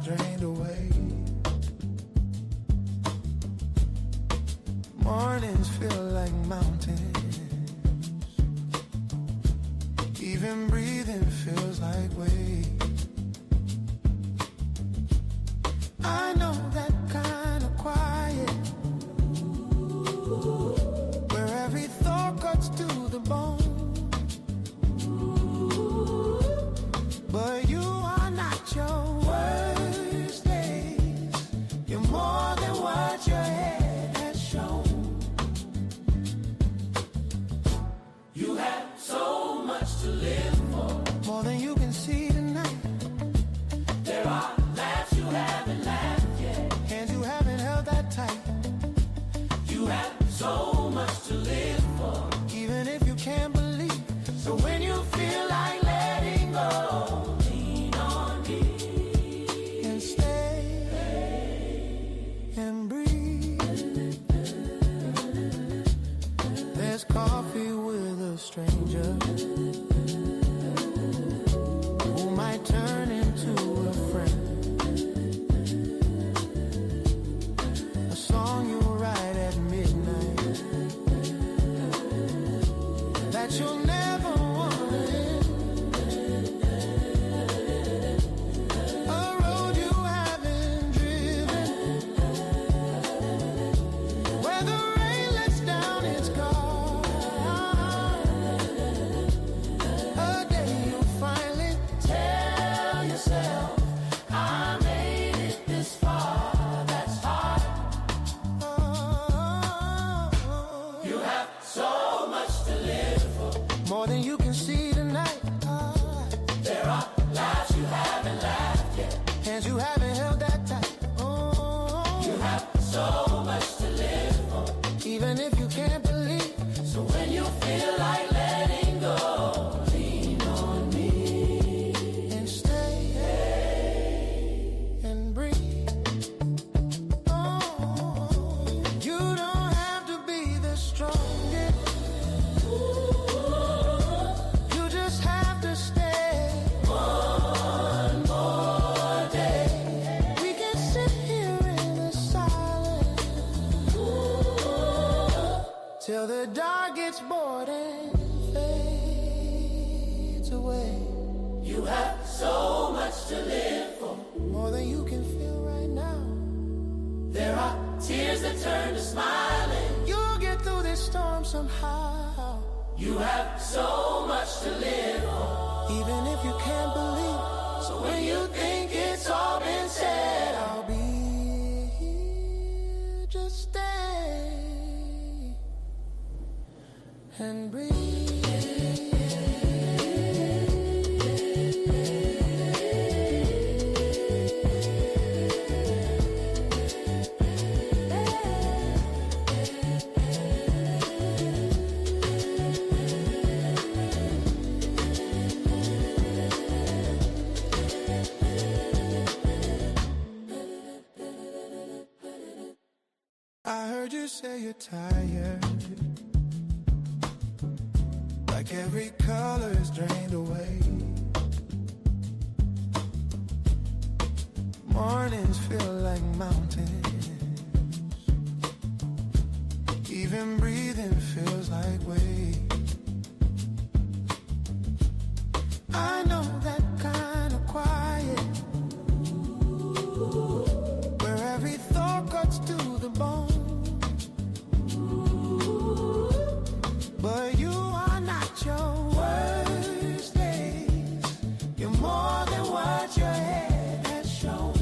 drained away. Mornings feel like mountains. Even breathing feels like weight. I know that kind of quiet, where every thought cuts to the bone. But you are not your worst days. You're more than what your head has shown. You have so much to live for, more than you can see tonight. There are laughs you haven't laughed yet, hands you haven't held that tight. You have so much to live for, even if you can't believe. So when you feel like letting go, lean on me and stay and breathe. There's coffee with a stranger who might turn into a friend. A song you write at midnight that you'll never want to end. A road you haven't driven, where the rain lets down its guard. A day you'll finally tell yourself, I made it this far. That's hard. You have so much to live for, more than you can see tonight. There are laughs you haven't laughed yet, hands you haven't held that tight. You have so much to live for, even if you can't believe. So when you feel like letting go, lean on me and stay and breathe. You don't have to be the strongest, you just have to stay. One more day, we can sit here in the silence till the dark gets bored and fades away. You have so much to live for, more than you can feel right now. There are tears that turn to smiling. You'll get through this storm somehow. You have so much to live for, even if you can't believe. So when you think it's all been said, I'll be here. Just stay and breathe. I heard you say you're tired, like every color is drained away. Mornings feel like mountains. Even breathing feels like weight. I know that kind of quiet, where every thought cuts to the bone. But you are not your worst days. You're more than what your head has shown.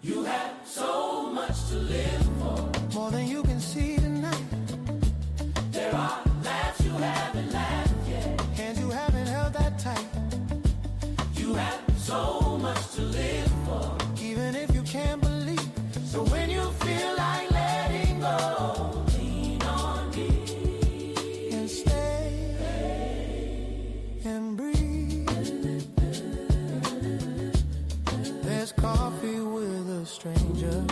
You have so much to live for, more than you can see tonight. There are laughs you haven't laughed yet, hands you haven't held that tight. You have so much to live for, even if you can't believe. So when you feel like letting go, lean on me and stay and breathe. There's coffee with a stranger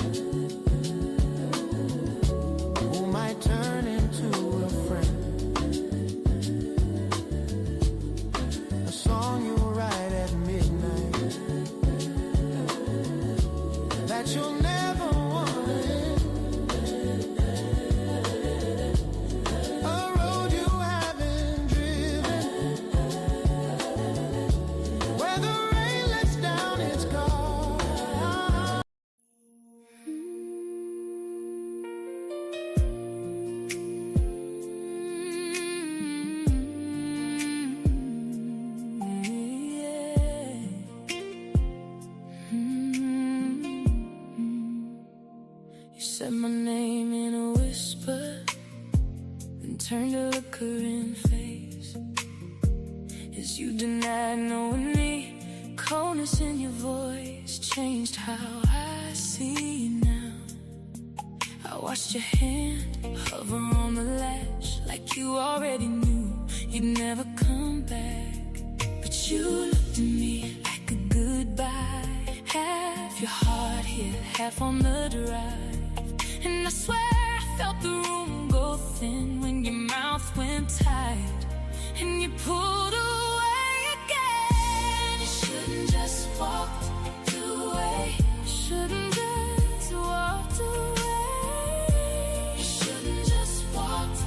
who might turn into a friend. A song you write at midnight You said my name in a whisper, then turned to look her in the face. As you denied knowing me, coldness in your voice changed how I see you now. I watched your hand hover on the latch, like you already knew you'd never come back. But you looked at me like a goodbye, half your heart here, half on the drive. And I swear I felt the room go thin when your mouth went tight and you pulled away again. You shouldn't just walked away. You shouldn't just walked away. You shouldn't just walked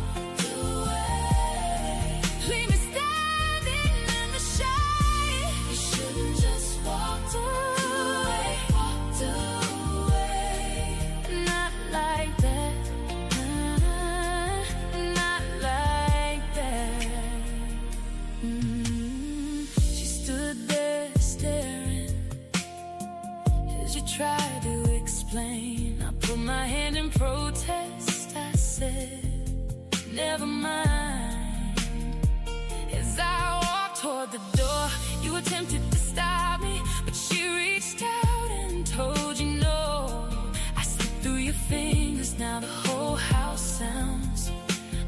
away. Leave me standing in the shade. You shouldn't just walked away. Walked away. Not like that. Not like that. She stood there staring as you tried to explain. I put my hand in protest. I said, never mind. As I walked toward the door, you attempted to stop me, but she reached out and told you no. I slipped through your fingers, now the whole house sounds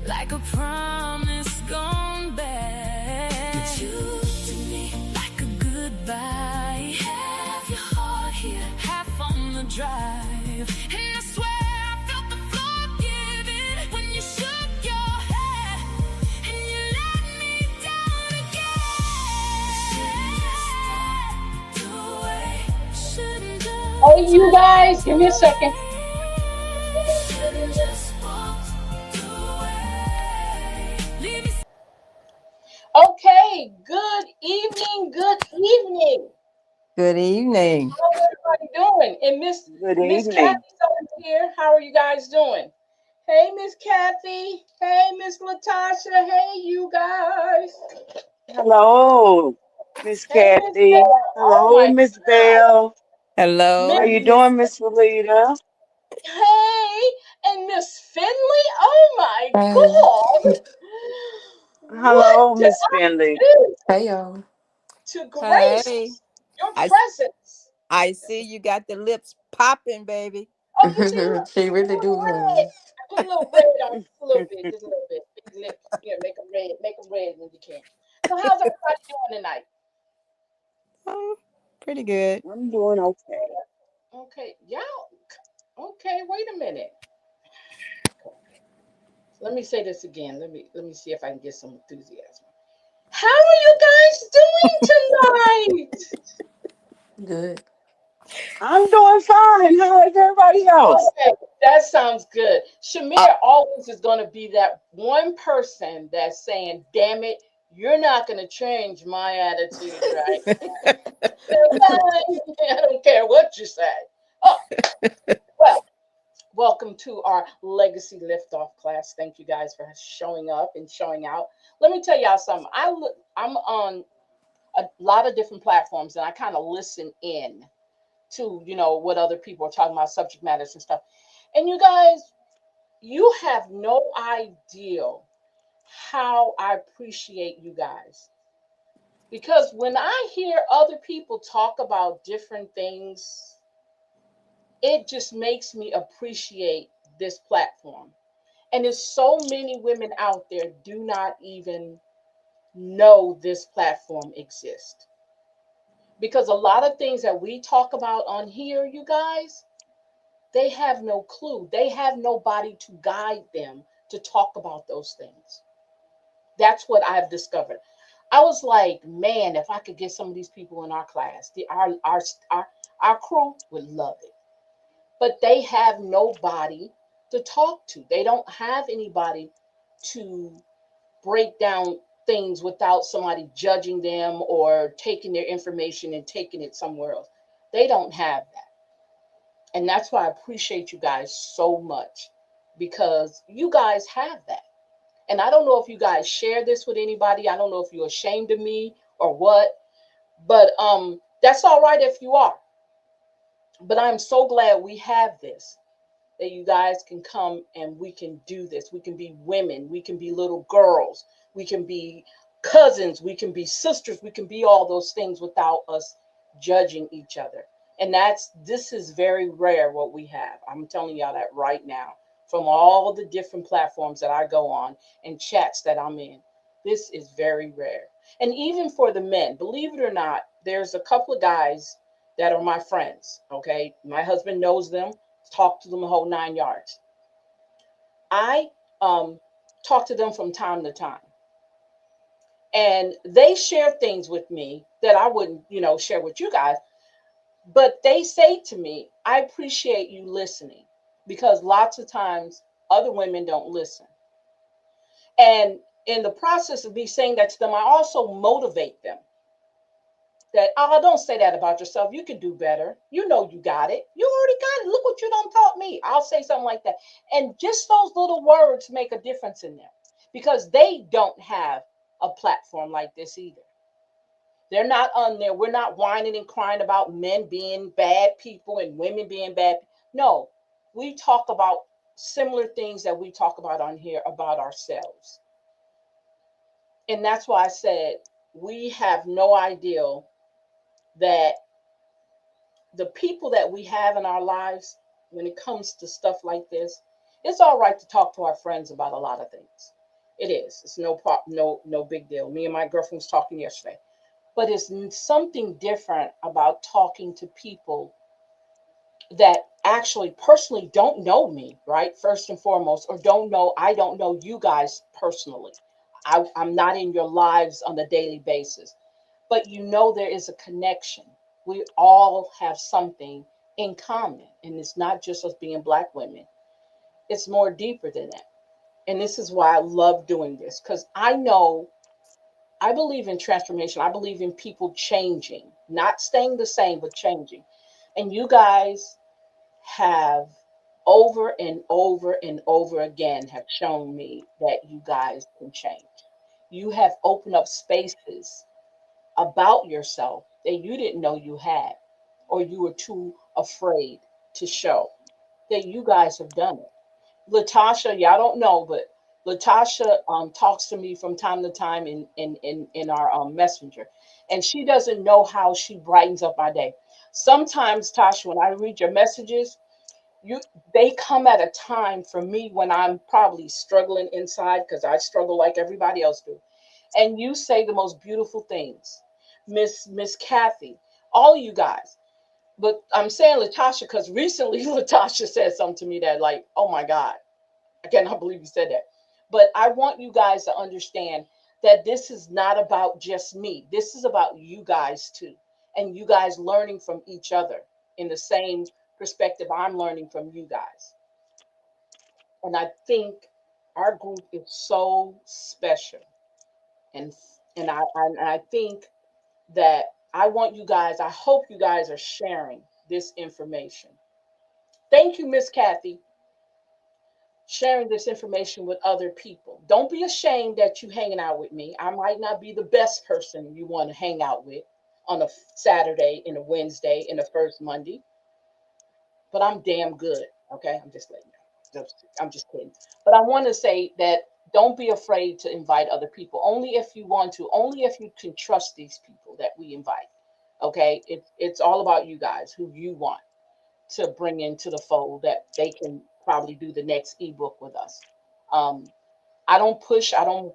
like a promise gone bad. But you looked at me like a goodbye, half your heart here, half on the drive. And I swear I felt the floor giving when you shook your head and you let me down again. Shouldn't just Hey, you guys, give me a second. shouldn't just walked away. Leave me. Okay, good evening, good evening. Good evening. How's everybody doing? And Good Miss evening. Kathy's over here. How are you guys doing? Hey, Miss Kathy. Hey, Miss Latasha. Hey, you guys. Hello, Miss Hey, Miss Kathy. Bell. Oh Hello, my Miss God. Bell. Miss How Hello, you Miss. doing, Miss Relita? Hey, and Miss Finley. Oh my Hey, God. What Hello, did Miss I Finley. do hey y'all. to Hey, grace your I presence? I see you got the lips popping, baby. Oh, you see, look, She it's a really little do red. have. I put a little red on just a little bit, just a little bit. Big lips. Here, make them red. Make them red when you can. So, how's everybody doing tonight? Oh, pretty good. I'm doing okay. Okay, y'all. Okay, wait a minute. Let me say this again. Let me see if I can get some enthusiasm. How are you guys doing tonight? Good. I'm doing fine. How is everybody else? Okay, that sounds good. Uh, Shamir always is going to be that one person that's saying, "Damn it, you're not going to change my attitude, right?" I don't care what you say. Oh, well, welcome to our Legacy Liftoff class. Thank you guys for showing up and showing out. Let me tell y'all something. I'm on a lot of different platforms and I kind of listen in to, what other people are talking about, subject matters and stuff. And you guys, you have no idea how I appreciate you guys. Because when I hear other people talk about different things, it just makes me appreciate this platform. And there's so many women out there do not even know this platform exists. Because a lot of things that we talk about on here, you guys, they have no clue. They have nobody to guide them to talk about those things. That's what I've discovered. I was like, man, if I could get some of these people in our class, our crew would love it. But they have nobody to talk to. They don't have anybody to break down things without somebody judging them or taking their information and taking it somewhere else. They don't have that. And that's why I appreciate you guys so much because you guys have that. And I don't know if you guys share this with anybody. I don't know if you're ashamed of me or what, but that's all right if you are. But I'm so glad we have this. that you guys can come and we can do this. We can be women, we can be little girls, we can be cousins, we can be sisters, we can be all those things without us judging each other. And this is very rare what we have. I'm telling y'all that right now from all the different platforms that I go on and chats that I'm in. This is very rare. And even for the men, believe it or not, there's a couple of guys that are my friends. Okay. My husband knows them, talk to them the whole 9 yards. I talk to them from time to time. And they share things with me that I wouldn't, share with you guys. But they say to me, I appreciate you listening because lots of times other women don't listen. And in the process of me saying that to them, I also motivate them that, oh, don't say that about yourself. You can do better. You know, you got it. You already got it. Look what you don't taught me. I'll say something like that. And just those little words make a difference in them because they don't have a platform like this either. They're not on there. We're not whining and crying about men being bad people and women being bad. No, we talk about similar things that we talk about on here about ourselves. And that's why I said we have no idea that the people that we have in our lives, when it comes to stuff like this, it's all right to talk to our friends about a lot of things. It is. It's no big deal. Me and my girlfriend was talking yesterday. But it's something different about talking to people that actually personally don't know me, right? First and foremost, or I don't know you guys personally. I'm not in your lives on a daily basis, but there is a connection. We all have something in common, and it's not just us being Black women, it's more deeper than that. And this is why I love doing this because I believe in transformation. I believe in people changing, not staying the same, but changing. And you guys have over and over and over again have shown me that you guys can change. You have opened up spaces about yourself that you didn't know you had, or you were too afraid to show that you guys have done it. Latasha, y'all don't know, but Latasha talks to me from time to time in our messenger, and she doesn't know how she brightens up my day. Sometimes, Tasha, when I read your messages, you they come at a time for me when I'm probably struggling inside because I struggle like everybody else do, and you say the most beautiful things, Miss Kathy, all you guys. But I'm saying Latasha because recently Latasha said something to me that like, oh my God, I cannot believe you said that. But I want you guys to understand that this is not about just me. This is about you guys too. And you guys learning from each other in the same perspective I'm learning from you guys. And I think our group is so special. And and I think that I want you guys, I hope you guys are sharing this information. Thank you, Miss Kathy, sharing this information with other people. Don't be ashamed that you hanging out with me. I might not be the best person you want to hang out with on a Saturday and a Wednesday and a first Monday, but I'm damn good. Okay, I'm just letting you know. I'm just kidding. But I want to say that don't be afraid to invite other people. Only if you want to. Only if you can trust these people that we invite. Okay, it's all about you guys, who you want to bring into the fold that they can probably do the next ebook with us. Um, I don't push. I don't.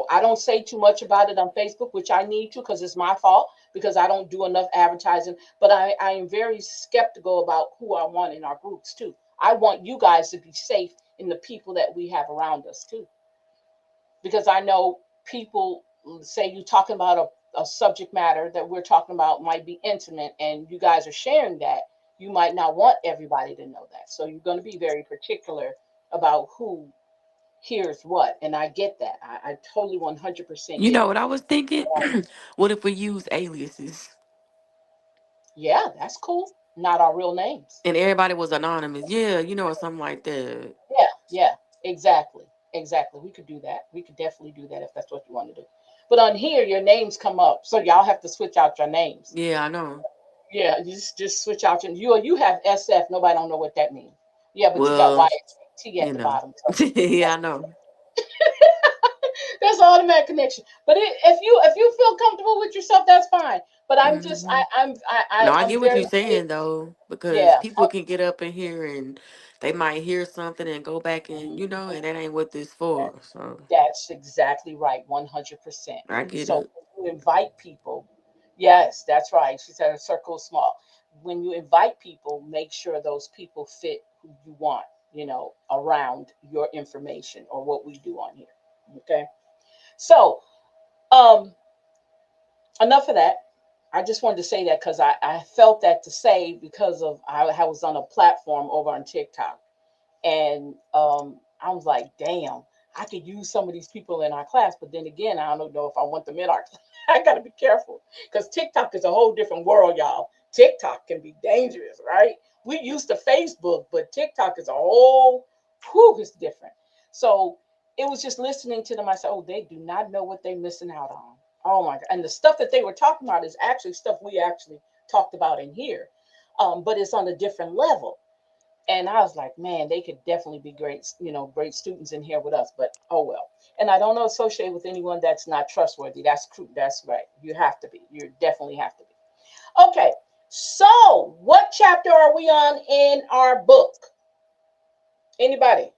I don't say too much about it on Facebook, which I need to because it's my fault because I don't do enough advertising. But I am very skeptical about who I want in our groups too. I want you guys to be safe in the people that we have around us too, because I know people say you talking about a subject matter that we're talking about might be intimate, and you guys are sharing that. You might not want everybody to know that, so you're going to be very particular about who hears what. And I get that. I totally 100% You get know that. what I was thinking? What if we use aliases Yeah, that's cool. Not our real names. and everybody was anonymous? Yeah, or something like that. Yeah, exactly. We could do that. We could definitely do that if that's what you want to do. But on here, your names come up, so y'all have to switch out your names. Yeah, I know. Yeah, just switch out you have SF. Nobody don't know what that means. Yeah, but you got Well, YT at you the know. bottom. So Yeah, I know. that's an automatic connection. But if you feel comfortable with yourself, that's fine. But I'm just Hmm. No, I I'm get what very you're saying though, because yeah. people can get up in here and they might hear something and go back and and that ain't what this for. So That's exactly right, 100%. I get So it. when you invite people, yes, that's right. She said her circle is small. When you invite people, make sure those people fit who you want, around your information or what we do on here. Okay. So, um, enough of that. I just wanted to say that because I felt that to say because of I was on a platform over on TikTok. And I was like, damn, I could use some of these people in our class. But then again, I don't know if I want them in our class. I got to be careful because TikTok is a whole different world, y'all. TikTok can be dangerous, right? We used to Facebook, but TikTok is a whole, whew, it's different. So it was just listening to them. I said, oh, they do not know what they're missing out on. Oh my God. And the stuff that they were talking about is actually stuff we actually talked about in here. But it's on a different level. And I was like, man, they could definitely be great, great students in here with us. But oh well. And I don't associate with anyone that's not trustworthy. That's true. That's right. You have to be. You definitely have to be. Okay. So, what chapter are we on in our book? Anybody?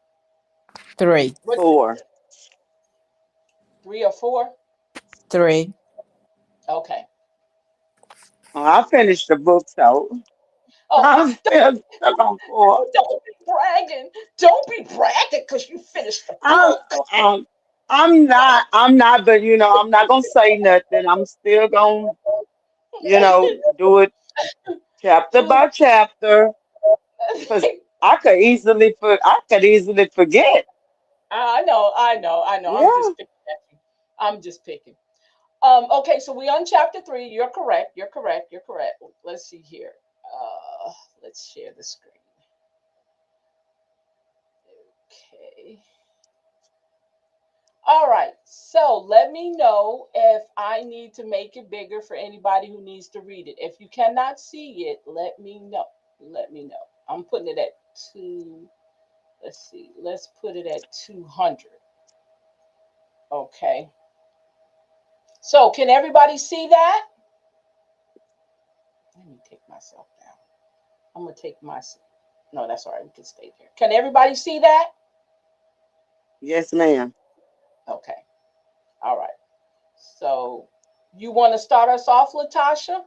3. What 4. 3 or 4? 3. Okay. I finished the book, so Oh, I'm still stuck on 4. don't be bragging. Don't be bragging because you finished the I'm, book. um, I'm not, but I'm not gonna say nothing. I'm still gonna, do it chapter by chapter, because I could easily forget. I know. I'm Yeah. just picking at you. I'm just picking. Okay, so we on chapter 3. You're correct. You're correct. You're correct. Let's see here. Let's share the screen. Okay. All right. So let me know if I need to make it bigger for anybody who needs to read it. If you cannot see it, let me know. Let me know. I'm putting it at two. Let's see. Let's put it at 200. Okay. So can everybody see that? Let me take myself down. I'm gonna take my. No, that's all right. We can stay there. Can everybody see that? Yes, ma'am. Okay. All right. So you want to start us off, Latasha?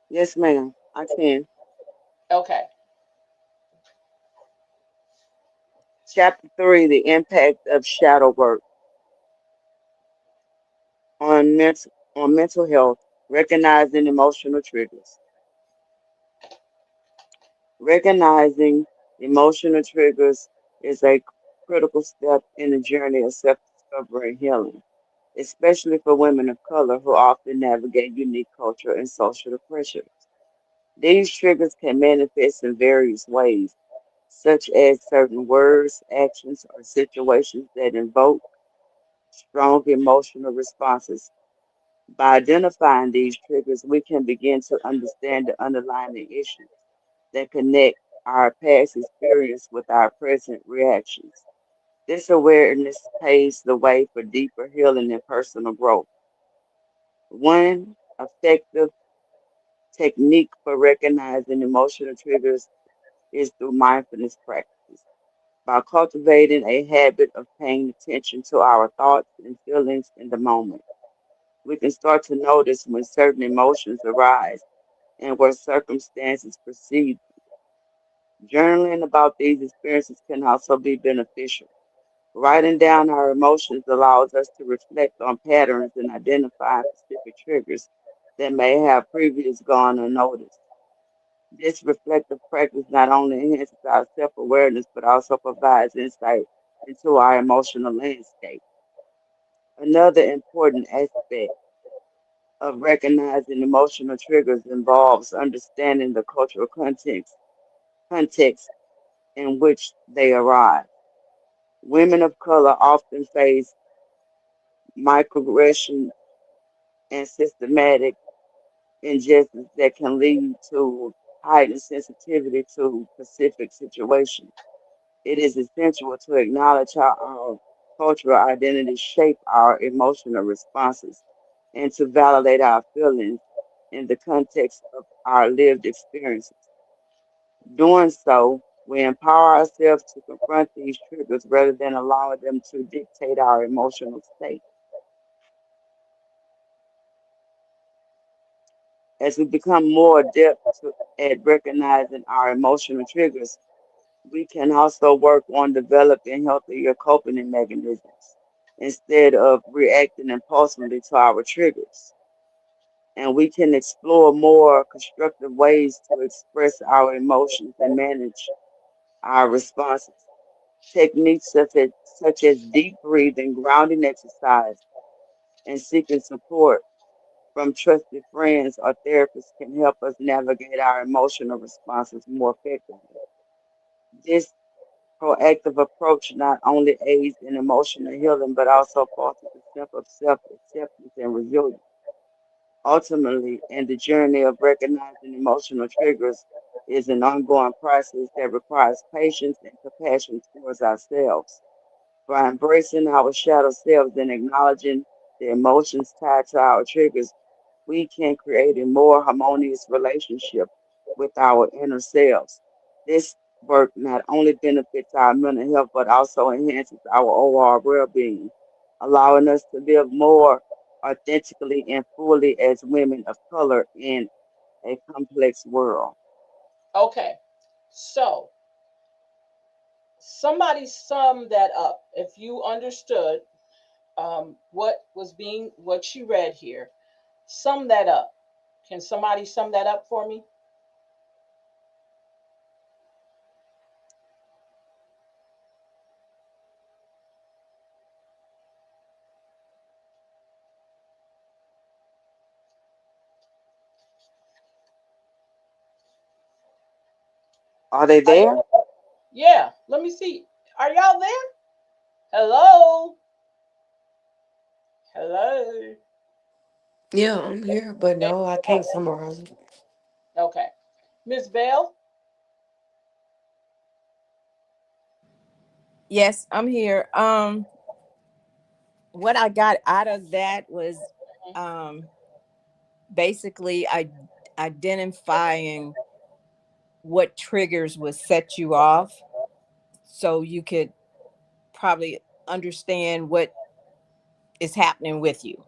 Yes, ma'am. I can. Okay. Chapter 3: The impact of shadow work on mental health. Recognizing emotional triggers. Recognizing emotional triggers is a critical step in the journey of self-discovery and healing, especially for women of color who often navigate unique cultural and social pressures. These triggers can manifest in various ways, such as certain words, actions, or situations that invoke strong emotional responses. By identifying these triggers, we can begin to understand the underlying issues that connect our past experience with our present reactions. This awareness paves the way for deeper healing and personal growth. One effective technique for recognizing emotional triggers is through mindfulness practices. By cultivating a habit of paying attention to our thoughts and feelings in the moment, we can start to notice when certain emotions arise and where circumstances precede. Journaling about these experiences can also be beneficial. Writing down our emotions allows us to reflect on patterns and identify specific triggers that may have previously gone unnoticed. This reflective practice not only enhances our self awareness but also provides insight into our emotional landscape. Another important aspect of recognizing emotional triggers involves understanding the cultural context in which they arise. Women of color often face microaggression and systematic injustice that can lead to heightened sensitivity to specific situations. It is essential to acknowledge how our cultural identities shape our emotional responses and to validate our feelings in the context of our lived experiences. Doing so, we empower ourselves to confront these triggers rather than allowing them to dictate our emotional state. As we become more adept at recognizing our emotional triggers, we can also work on developing healthier coping mechanisms instead of reacting impulsively to our triggers. And we can explore more constructive ways to express our emotions and manage our responses. Techniques such as deep breathing, grounding exercise, and seeking support from trusted friends or therapists can help us navigate our emotional responses more effectively. This proactive approach not only aids in emotional healing but also fosters a sense of self acceptance and resilience. Ultimately, in the journey of recognizing emotional triggers is an ongoing process that requires patience and compassion towards ourselves. By embracing our shadow selves and acknowledging the emotions tied to our triggers, we can create a more harmonious relationship with our inner selves. This work not only benefits our mental health but also enhances our overall well being, allowing us to live more authentically and fully as women of color in a complex world. Okay. So somebody sum that up. If you understood what she read here, sum that up. Can somebody sum that up for me? Are they Are there? y'all, yeah, let me see. Are y'all there? Hello? Hello? Yeah, I'm here, but no, I can't summarize it. Okay. Miss Bell? Yes, I'm here. What I got out of that was um basically identifying what triggers would set you off so you could probably understand what is happening with you.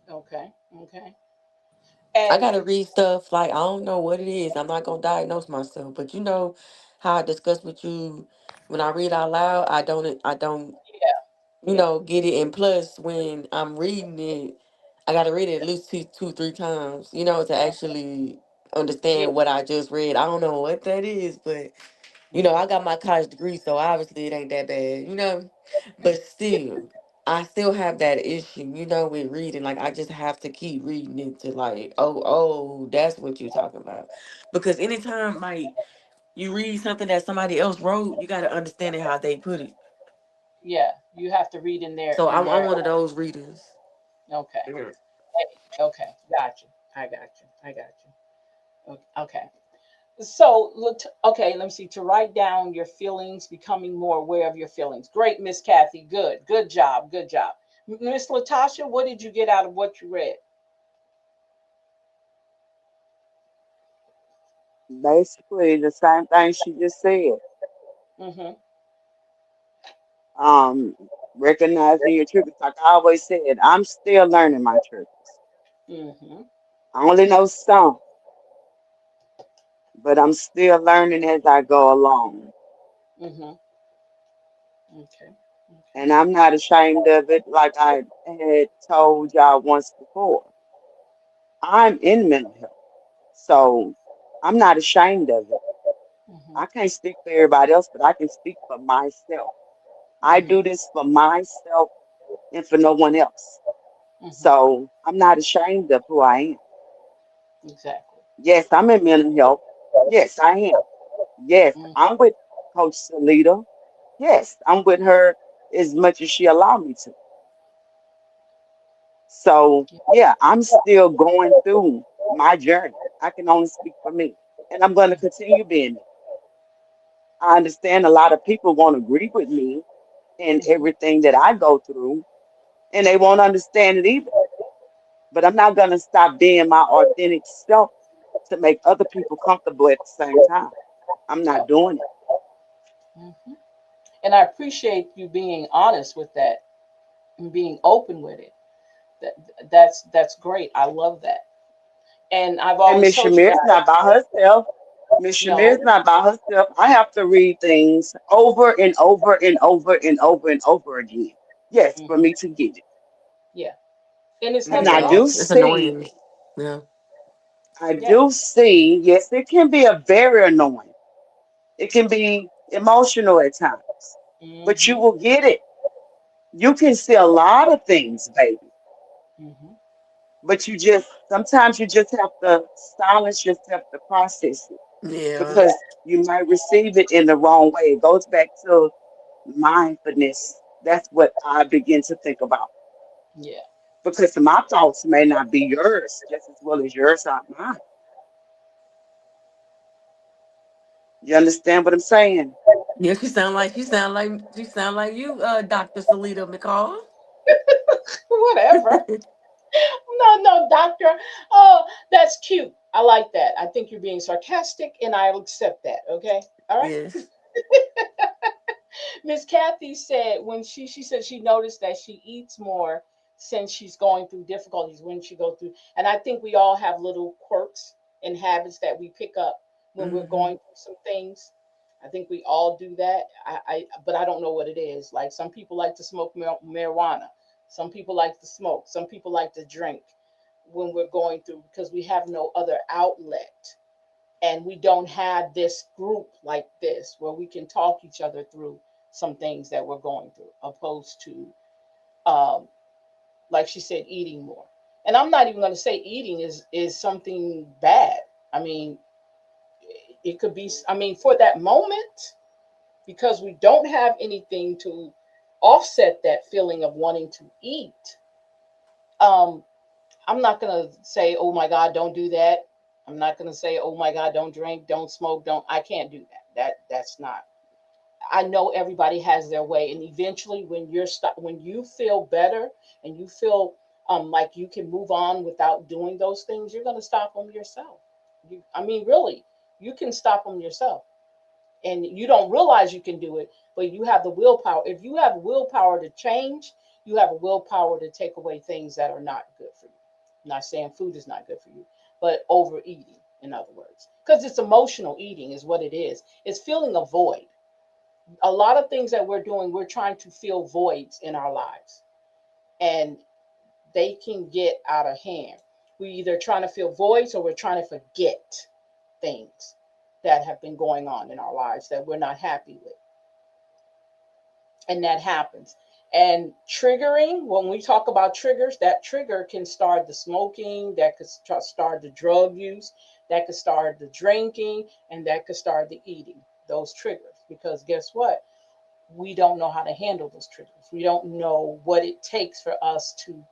Okay. Okay. I And gotta read stuff like I don't know what it is. I'm not gonna diagnose myself, but you know how I discuss with you when I read out loud, I don't yeah, yeah. get it. And plus, when I'm reading it, I got to read it at least two, 3 times, to actually Yeah. understand what I just read. I don't know what that is, but I Mhm. got my college degree, so obviously it ain't that bad. But still, I still have that issue, with reading. Like I just have to keep reading it to like, oh, that's what you're talking about. Because anytime like you read something that somebody else wrote, you got to understand it how they put it. Yeah. You have to read in there So in I'm there. one of those readers. Okay. Mhm. Okay. Got you. I got you. I got you. Okay. So, okay, let me see. To write down your feelings, becoming more aware of your feelings. Great, Miss Kathy. Good. Good job. Good job. Miss Latasha, what did you get out of what you read? Basically, the same thing she just said. Mm-hmm. Um, Recognizing your triggers. Like I always said, I'm still learning my triggers. Mm-hmm. I only know some, but I'm still learning as I go along. Mm-hmm. Okay. Okay. And I'm not ashamed of it, like I had told y'all once before. I'm in mental health, so I'm not ashamed of it. Mm-hmm. I can't speak for everybody else, but I can speak for myself. I Mm-hmm. do this for myself and for no one else. Mm-hmm. So I'm not ashamed of who I am. Exactly. Yes, I'm in mental health. Yes, I am. Yes, Mm, I'm with Coach Salida. Yes, I'm with her as much as she allowed me to. So, yeah, I'm still going through. my journey. I can only speak for me. And I'm going to continue being it. I understand a lot of people won't agree with me in Mhm. everything that I go through, and they won't understand it either. But I'm not going to stop being my authentic self to make other people comfortable at the same time. I'm not No. doing it. Mhm. And I appreciate you being honest with that and being open with it. That that's great. I love that. And I've And always Miss told you Shamir's guys, not by herself. Miss no. Shamir's not by herself. I have to read things over and over and over and over and over again. Yes, for Mhm. me to get it. Yeah. And it's And never I Yeah, do wrong. it's see, annoying. Yeah. I Yeah. do see, yes, it can be a very annoying. It can be emotional at times, but you Mhm. will get it. You can see a lot of things, baby, Mhm. but sometimes you just have to silence yourself to process it Yeah. Yeah. because you might receive it in the wrong way. It goes back to mindfulness. That's what I begin to think about Yeah. because my thoughts may not be yours just as well as yours are mine. You understand what I'm saying? Yeah, she sound like you, Dr. Salita McCall. Whatever. No, no, doctor. Oh, that's cute. I like that. I think you're being sarcastic, and I'll accept that. Okay. All right. Yes. Miss Kathy said when she said she noticed that she eats more since she's going through difficulties when she go through, and I think we all have little quirks and habits that we pick up when we're Hmm. going through some things. I think we all do that. But I don't know what it is. Like some people like to smoke marijuana, some people like to smoke, some people like to drink when we're going through because we have no other outlet and we don't have this group like this where we can talk each other through some things that we're going through opposed to um, like she said eating more. And I'm not even going to say eating is something bad. I mean, it could be, I mean, for that moment, because we don't have anything to offset that feeling of wanting to eat. um, I'm not going to say, oh my God, don't do that. I'm not going to say, oh my God, don't drink, don't smoke, don't. I can't do that. That's not. I know everybody has their way, and eventually, when you feel better and you feel like you can move on without doing those things, you're going to stop them yourself. I mean, really, you can stop them yourself, and you don't realize you can do it, but you have the willpower. If you have willpower to change, you have a willpower to take away things that are not good for you. I'm not saying food is not good for you, but overeating, in other words, because it's emotional eating, is what it is. It's feeling a void. A lot of things that we're doing, we're trying to fill voids in our lives, and they can get out of hand. We either trying to fill voids or we're trying to forget things that have been going on in our lives that we're not happy with, and that happens. And triggering, when we talk about triggers, that trigger can start the smoking, that could start the drug use, that could start the drinking, and that could start the eating. Those triggers, because guess what, we don't know how to handle those triggers. We don't know what it takes for us to.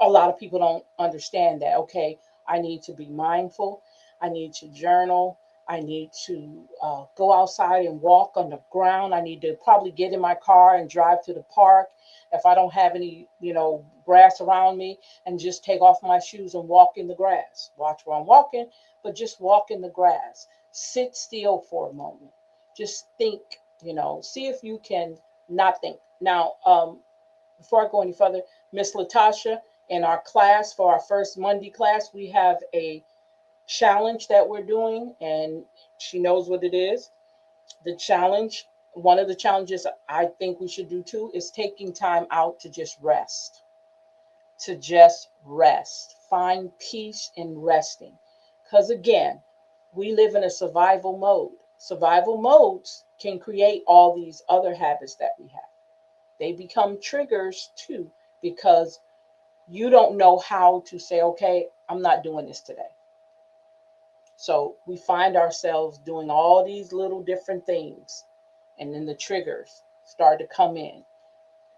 A lot of people don't understand that. Okay, I need to be mindful. I need to journal. I need to go outside and walk on the ground. I need to probably get in my car and drive to the park if I don't have any, grass around me, and just take off my shoes and walk in the grass. Watch where I'm walking, but just walk in the grass. Sit still for a moment. Just think. See if you can not think. Now, before I go any further, Miss Latasha, in our class for our first Monday class, we have a challenge that we're doing, and she knows what it is. The challenge, one of the challenges I think we should do too, is taking time out to just rest. To just rest. Find peace in resting. Because again, we live in a survival mode. Survival modes can create all these other habits that we have. They become triggers too, because you don't know how to say, okay, I'm not doing this today. So we find ourselves doing all these little different things, and then the triggers start to come in,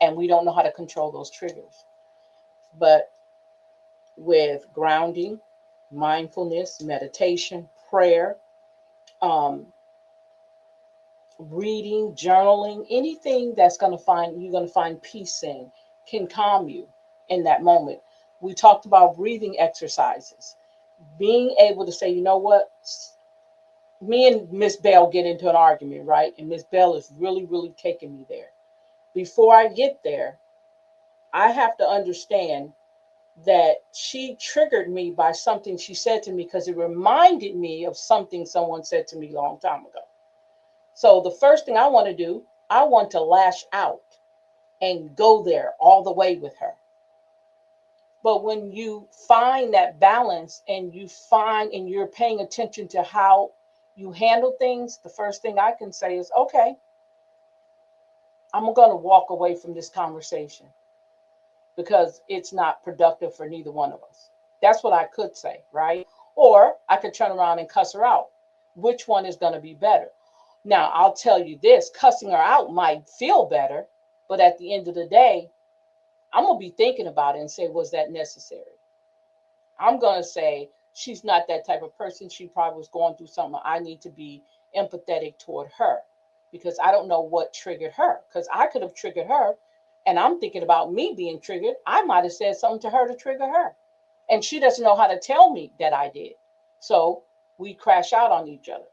and we don't know how to control those triggers. But with grounding, mindfulness, meditation, prayer, um, reading, journaling, anything that's going to find you're going to find peace in can calm you in that moment. We talked about breathing exercises, being able to say, you know what, me and Miss Bell get into an argument, right? And Miss Bell is really, really taking me there. Before I get there, I have to understand that she triggered me by something she said to me because it reminded me of something someone said to me a long time ago. So the first thing I want to do, I want to lash out and go there all the way with her. But when you find that balance and you find and you're paying attention to how you handle things, the first thing I can say is, okay, I'm going to walk away from this conversation because it's not productive for neither one of us. That's what I could say, right? Or I could turn around and cuss her out. Which one is going to be better? Now, I'll tell you this, cussing her out might feel better, but at the end of the day, I'm going to be thinking about it and say, was that necessary? I'm going to say, she's not that type of person. She probably was going through something. I need to be empathetic toward her because I don't know what triggered her. Because I could have triggered her, and I'm thinking about me being triggered. I might have said something to her to trigger her, and she doesn't know how to tell me that I did. So we crash out on each other.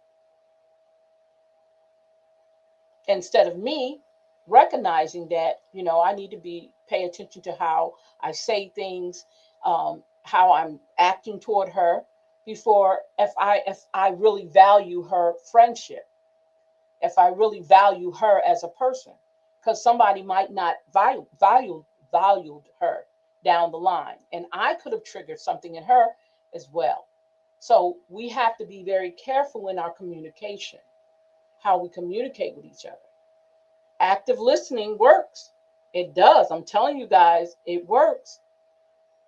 Instead of me recognizing that, I need to be pay attention to how I say things, how I'm acting toward her before, if I really value her friendship, if I really value her as a person, because somebody might not valued her down the line, and I could have triggered something in her as well. So we have to be very careful in our communication, how we communicate with each other. Active listening works. It does. I'm telling you guys, it works.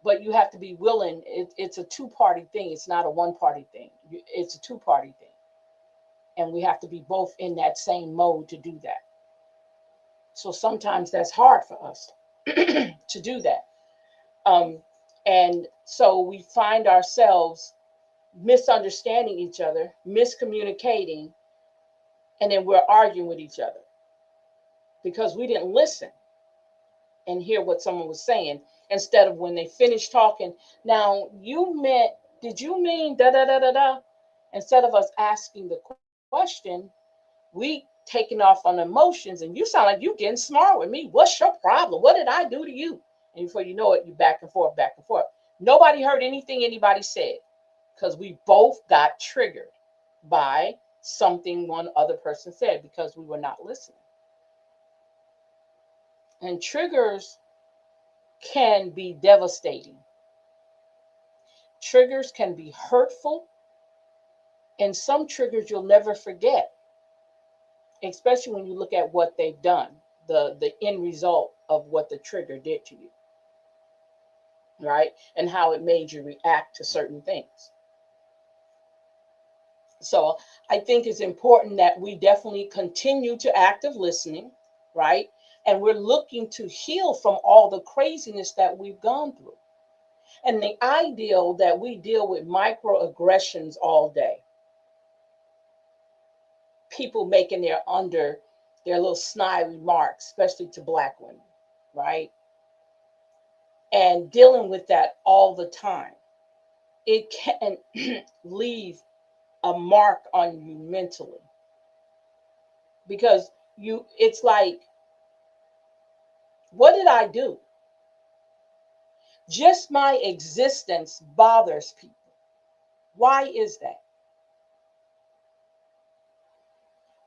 But you have to be willing. It's a two-party thing. It's not a one-party thing. It's a two-party thing. And we have to be both in that same mode to do that. So sometimes that's hard for us to do that. Um, and so we find ourselves misunderstanding each other, miscommunicating, and then we're arguing with each other because we didn't listen and hear what someone was saying instead of when they finished talking. Now, did you mean da da da da da? Instead of us asking the question, we taking off on emotions, and you sound like you getting smart with me. What's your problem? What did I do to you? And before you know it, you back and forth, back and forth. Nobody heard anything anybody said because we both got triggered by something one other person said because we were not listening. And triggers can be devastating. Triggers can be hurtful, and some triggers you'll never forget, especially when you look at what they've done, the end result of what the trigger did to you, right? And how it made you react to certain things. So I think it's important that we definitely continue to active listening, right? And we're looking to heal from all the craziness that we've gone through. And the ideal that we deal with microaggressions all day, people making their little snide remarks, especially to Black women, right? And dealing with that all the time, it can leave a mark on you mentally because it's like, what did I do? Just my existence bothers people. Why is that?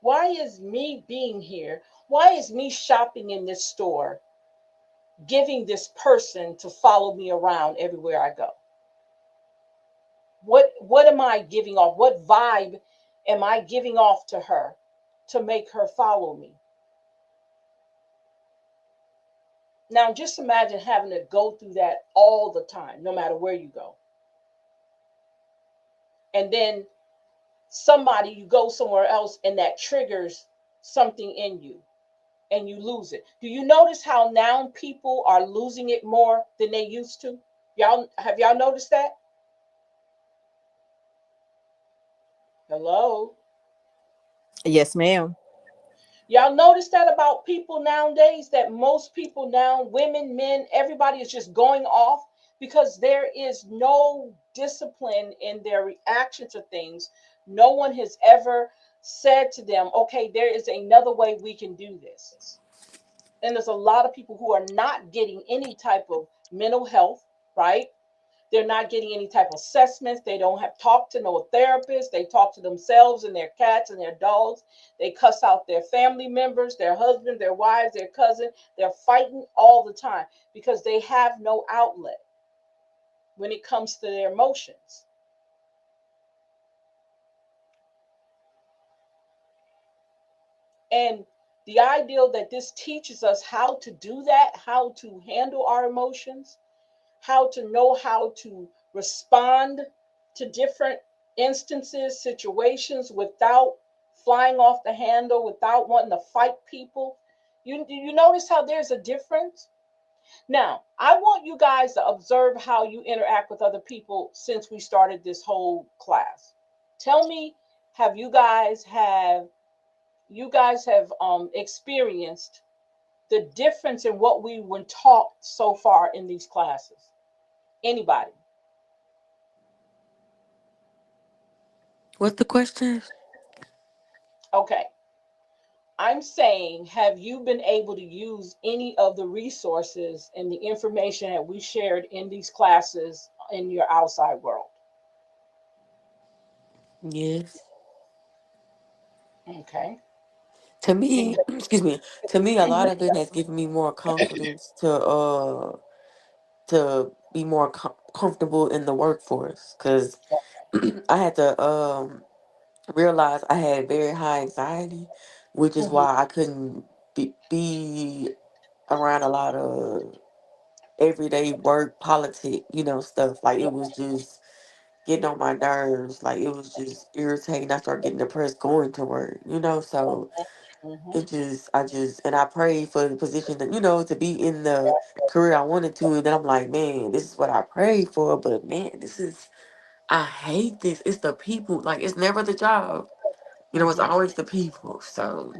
Why is me being here? Why is me shopping in this store giving this person to follow me around everywhere I go? What am I giving off? What vibe am I giving off to her to make her follow me? Now just imagine having to go through that all the time, no matter where you go. And then you go somewhere else and that triggers something in you and you lose it. Do you notice how now people are losing it more than they used to? Y'all noticed that? Hello. Yes, ma'am. Y'all notice that about people nowadays, that most people now, women, men, everybody is just going off because there is no discipline in their reaction to things. No one has ever said to them, okay, there is another way we can do this. And there's a lot of people who are not getting any type of mental health, right? They're not getting any type of assessments. They don't have talked to no therapist. They talk to themselves and their cats and their dogs. They cuss out their family members, their husband, their wives, their cousin. They're fighting all the time because they have no outlet when it comes to their emotions. And the ideal that this teaches us how to do that, how to handle our emotions, how to know how to respond to different instances, situations without flying off the handle, without wanting to fight people. You notice how there's a difference? Now, I want you guys to observe how you interact with other people since we started this whole class. Tell me, have you guys have experienced the difference in what we were taught so far in these classes? Anybody? What's the question? Okay. I'm saying, have you been able to use any of the resources and the information that we shared in these classes in your outside world? Yes. Okay. To me, Exa- excuse me. To me, a lot of it has given me more confidence to be more comfortable in the workforce because I had to realize I had very high anxiety, which is Mhm, why I couldn't be around a lot of everyday work, politic, stuff. Like it was just getting on my nerves. Like it was just irritating. I started getting depressed going to work, so mhm, and I prayed for the position that, to be in the career I wanted to. And then I'm like, man, this is what I prayed for. But man, I hate this. It's the people. Like, it's never the job. It's mhm. always the people. So,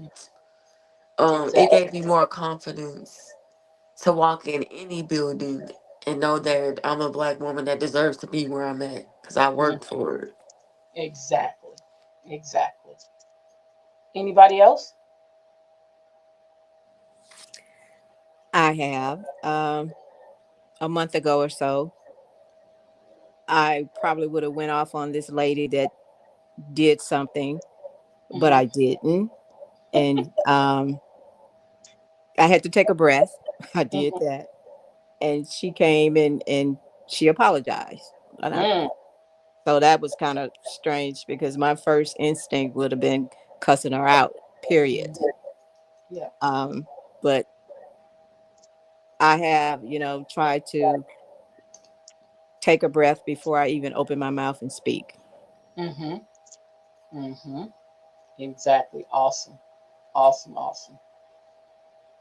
it Exactly. gave me more confidence to walk in any building and know that I'm a black woman that deserves to be where I'm at because I Mhm. worked for it. Exactly. Exactly. Anybody else? I have. A month ago or so, I probably would have went off on this lady that did something, but Mhm, I didn't. And I had to take a breath. I did mhm, that. And she came and she apologized. mm. So that was kind of strange because my first instinct would have been cussing her out, period. Yeah. Um, but I have, tried to take a breath before I even open my mouth and speak. Mhm. Mhm. Exactly. Awesome. Awesome. Awesome.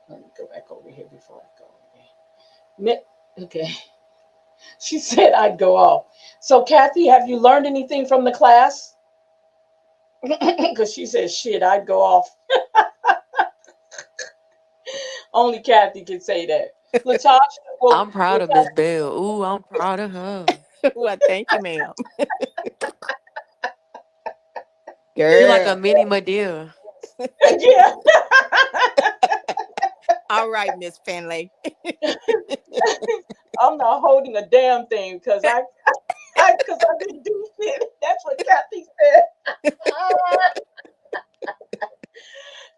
Let me go back over here before I go again. Okay. She said I'd go off. So, Kathy, have you learned anything from the class? Because she said, shit, I'd go off. Only Kathy can say that. Latasha, well, I'm proud of Miss Bell. Ooh, I'm proud of her. Well, thank you, ma'am. She like a Girl. mini Medea. yeah. All right, Miss Finley. I'm not holding a damn thing because I didn't do shit. That's what Kathy said.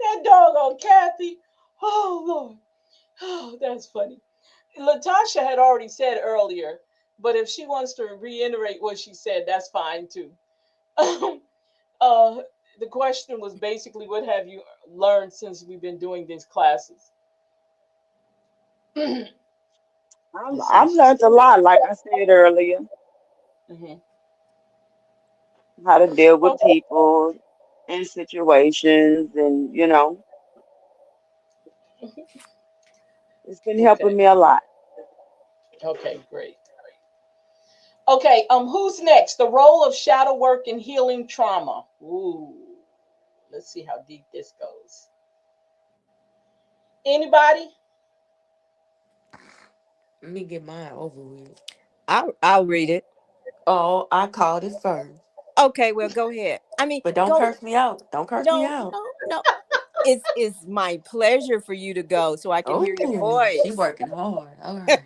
That doggone Kathy. Oh Lord. Oh, that's funny. Latasha had already said earlier, but if she wants to reiterate what she said, that's fine too. uh, the question was basically, what have you learned since we've been doing these classes? Let's see. I've learned a lot, like I said earlier, Mhm. how to deal with Okay. people in situations, and it's been Okay. helping me a lot. Okay. Great. Okay, who's next? The role of shadow work in healing trauma. Ooh, let's see how deep this goes. Anybody? Let me get mine over with. I'll read it. Oh, I called it first. Okay, well, go ahead. I mean, But don't go. curse me out. Don't curse me No, out. no, no. It's my pleasure for you to go so I can hear your Oh, she voice. working hard. All right.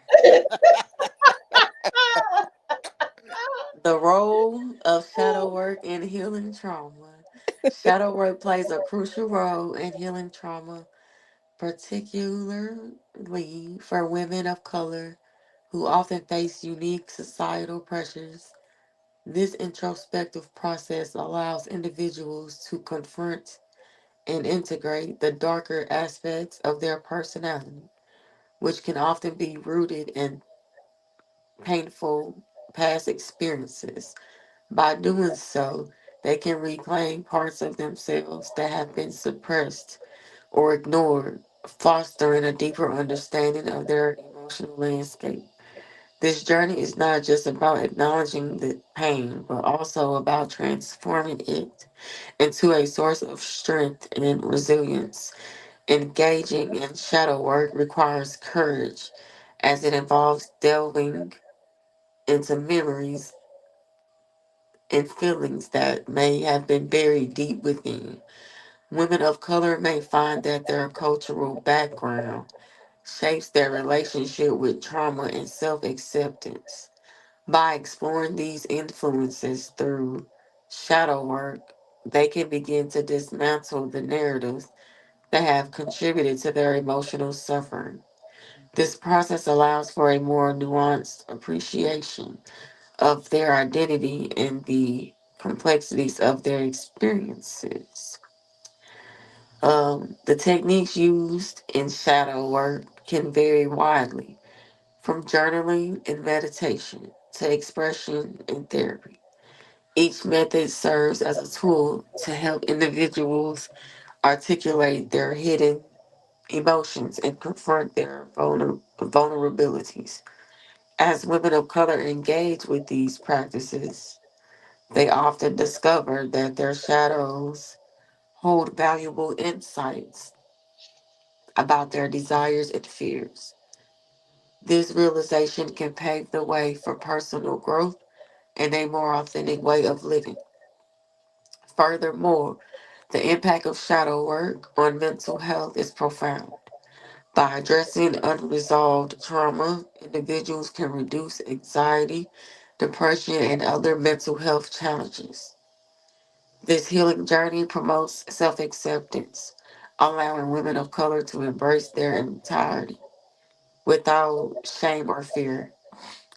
The role of shadow work in healing trauma. Shadow work plays a crucial role in healing trauma, particularly for women of color who often face unique societal pressures. This introspective process allows individuals to confront and integrate the darker aspects of their personality, which can often be rooted in painful past experiences. By doing so, they can reclaim parts of themselves that have been suppressed or ignored, fostering a deeper understanding of their emotional landscape. This journey is not just about acknowledging the pain, but also about transforming it into a source of strength and resilience. Engaging in shadow work requires courage, as it involves delving into memories and feelings that may have been buried deep within. Women of color may find that their cultural background shapes their relationship with trauma and self acceptance. By exploring these influences through shadow work, they can begin to dismantle the narratives that have contributed to their emotional suffering. This process allows for a more nuanced appreciation of their identity and the complexities of their experiences. The techniques used in shadow work can vary widely, from journaling and meditation to expression and therapy. Each method serves as a tool to help individuals articulate their hidden emotions and confront their vulnerabilities. As women of color engage with these practices, they often discover that their shadows hold valuable insights about their desires and fears. This realization can pave the way for personal growth and a more authentic way of living. Furthermore, the impact of shadow work on mental health is profound. By addressing unresolved trauma, individuals can reduce anxiety, depression, and other mental health challenges. This healing journey promotes self acceptance, allowing women of color to embrace their entirety without shame or fear.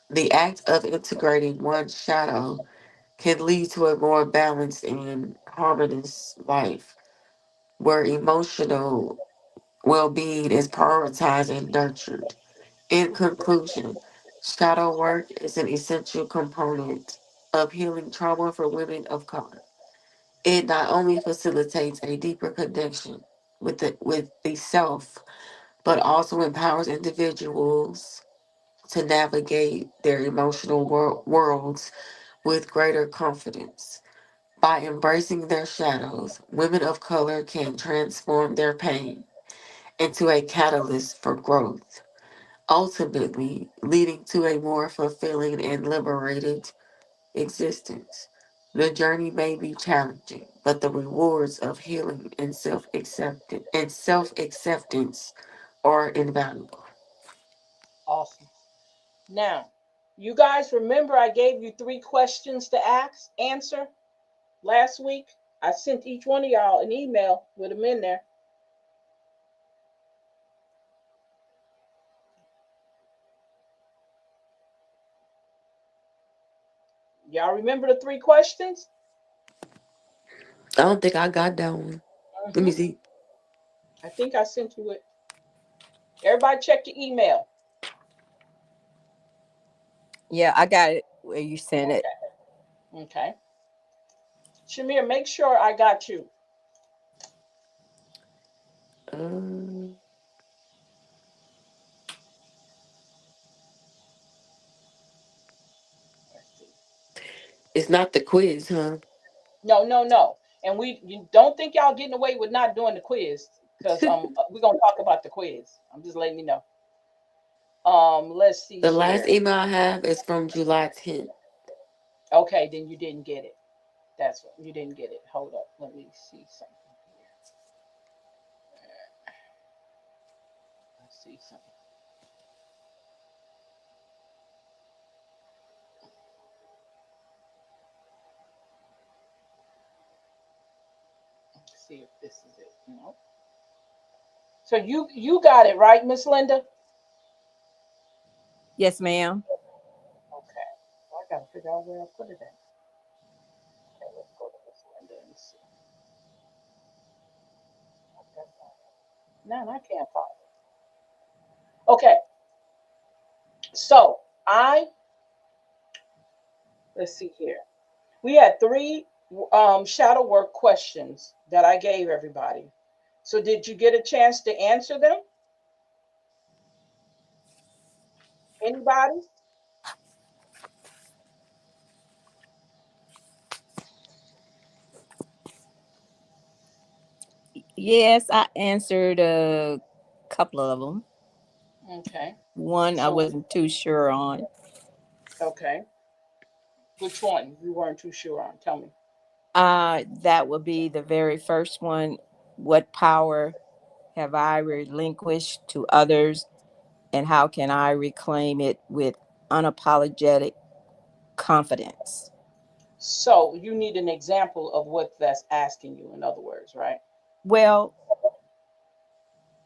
The act of integrating one's shadow can lead to a more balanced and harmonious life where emotional well being is prioritized and nurtured. In conclusion, shadow work is an essential component of healing trauma for women of color. It not only facilitates a deeper connection with the self, but also empowers individuals to navigate their emotional worlds with greater confidence. By embracing their shadows, women of color can transform their pain into a catalyst for growth, ultimately leading to a more fulfilling and liberated existence. The journey may be challenging, but the rewards of healing and self-acceptance are invaluable. Awesome. Now, you guys remember I gave you three questions to ask, answer last week? I sent each one of y'all an email with them in there. Y'all remember the three questions? I don't think I got that one. Let me Hmm. see. I think I sent you it. Everybody check your email. Yeah, I got it where you sent it. Okay. Okay. Shamir, make sure I got you. Um, It's not the quiz, huh? No, no, no. And you don't think y'all getting away with not doing the quiz because we're gonna talk about the quiz. I'm just letting you know. Let's see The last here. email I have is from July 10th. Okay, then you didn't get it. That's what you didn't get it. Hold up. Let me see something here. Let's see something. Let's see if this is it. No. So you got it right, Miss Linda. Yes, ma'am. Okay. Well, I gotta figure out where I put it at. Okay, let's go to Miss Linda and see. Okay. No, I can't find it. Okay. So I let's see here. We had three shadow work questions that I gave everybody. So did you get a chance to answer them? Anybody? Yes, I answered a couple of them. Okay. One I So wasn't too sure on. okay. Which one? You weren't too sure on. Tell me. That would be the very first one. What power have I relinquished to others, and how can I reclaim it with unapologetic confidence? So you need an example of what that's asking you, in other words, right? Well,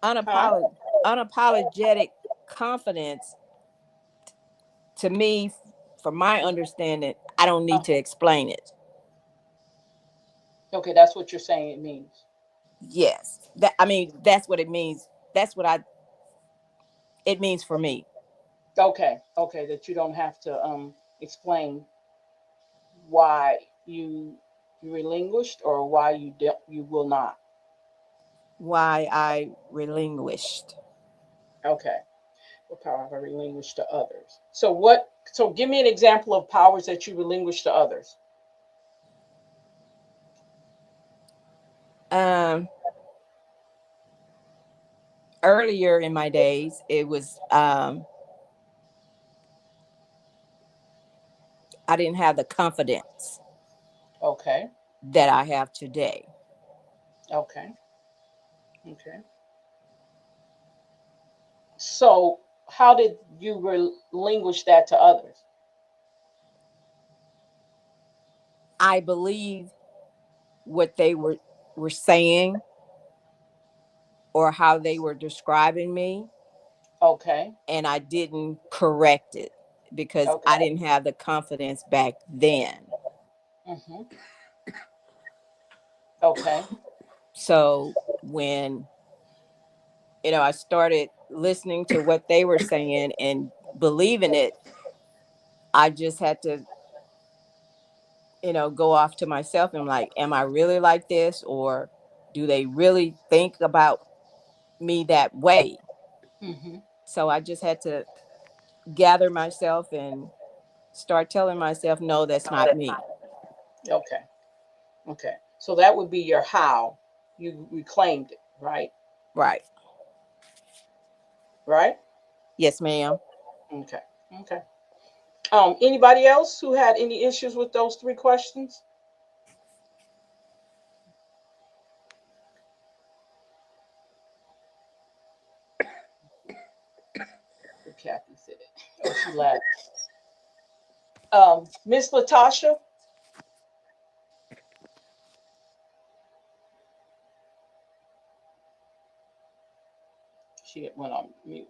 Huh? unapologetic confidence, to me, from my understanding, I don't Uh, need to explain it. okay, that's what you're saying it means. Yes, that I mean that's what it means. That's what I it means for me. Okay, okay, that you don't have to explain why you relinquished or why you will not. Why I relinquished. Okay. What power have I relinquished to others? So what so give me an example of powers that you relinquish to others. Um, Earlier in my days, it was I didn't have the confidence Okay. that I have today. Okay. Okay. So how did you relinquish that to others? I believe what they were saying or how they were describing me, Okay. and I didn't correct it because Okay. I didn't have the confidence back then. Mm-hmm. Okay. So when I started listening to what they were saying and believing it, I just had to go off to myself and like, am I really like this, or do they really think about me that way? Mm-hmm. So I just had to gather myself and start telling myself, no, that's not me. Okay. Okay. So that would be your how you reclaimed it, right? Right. Right? Yes, ma'am. Okay. Okay. Anybody else who had any issues with those three questions? What Kathy said. Oh, she laughed. Miss Latasha, she went on mute.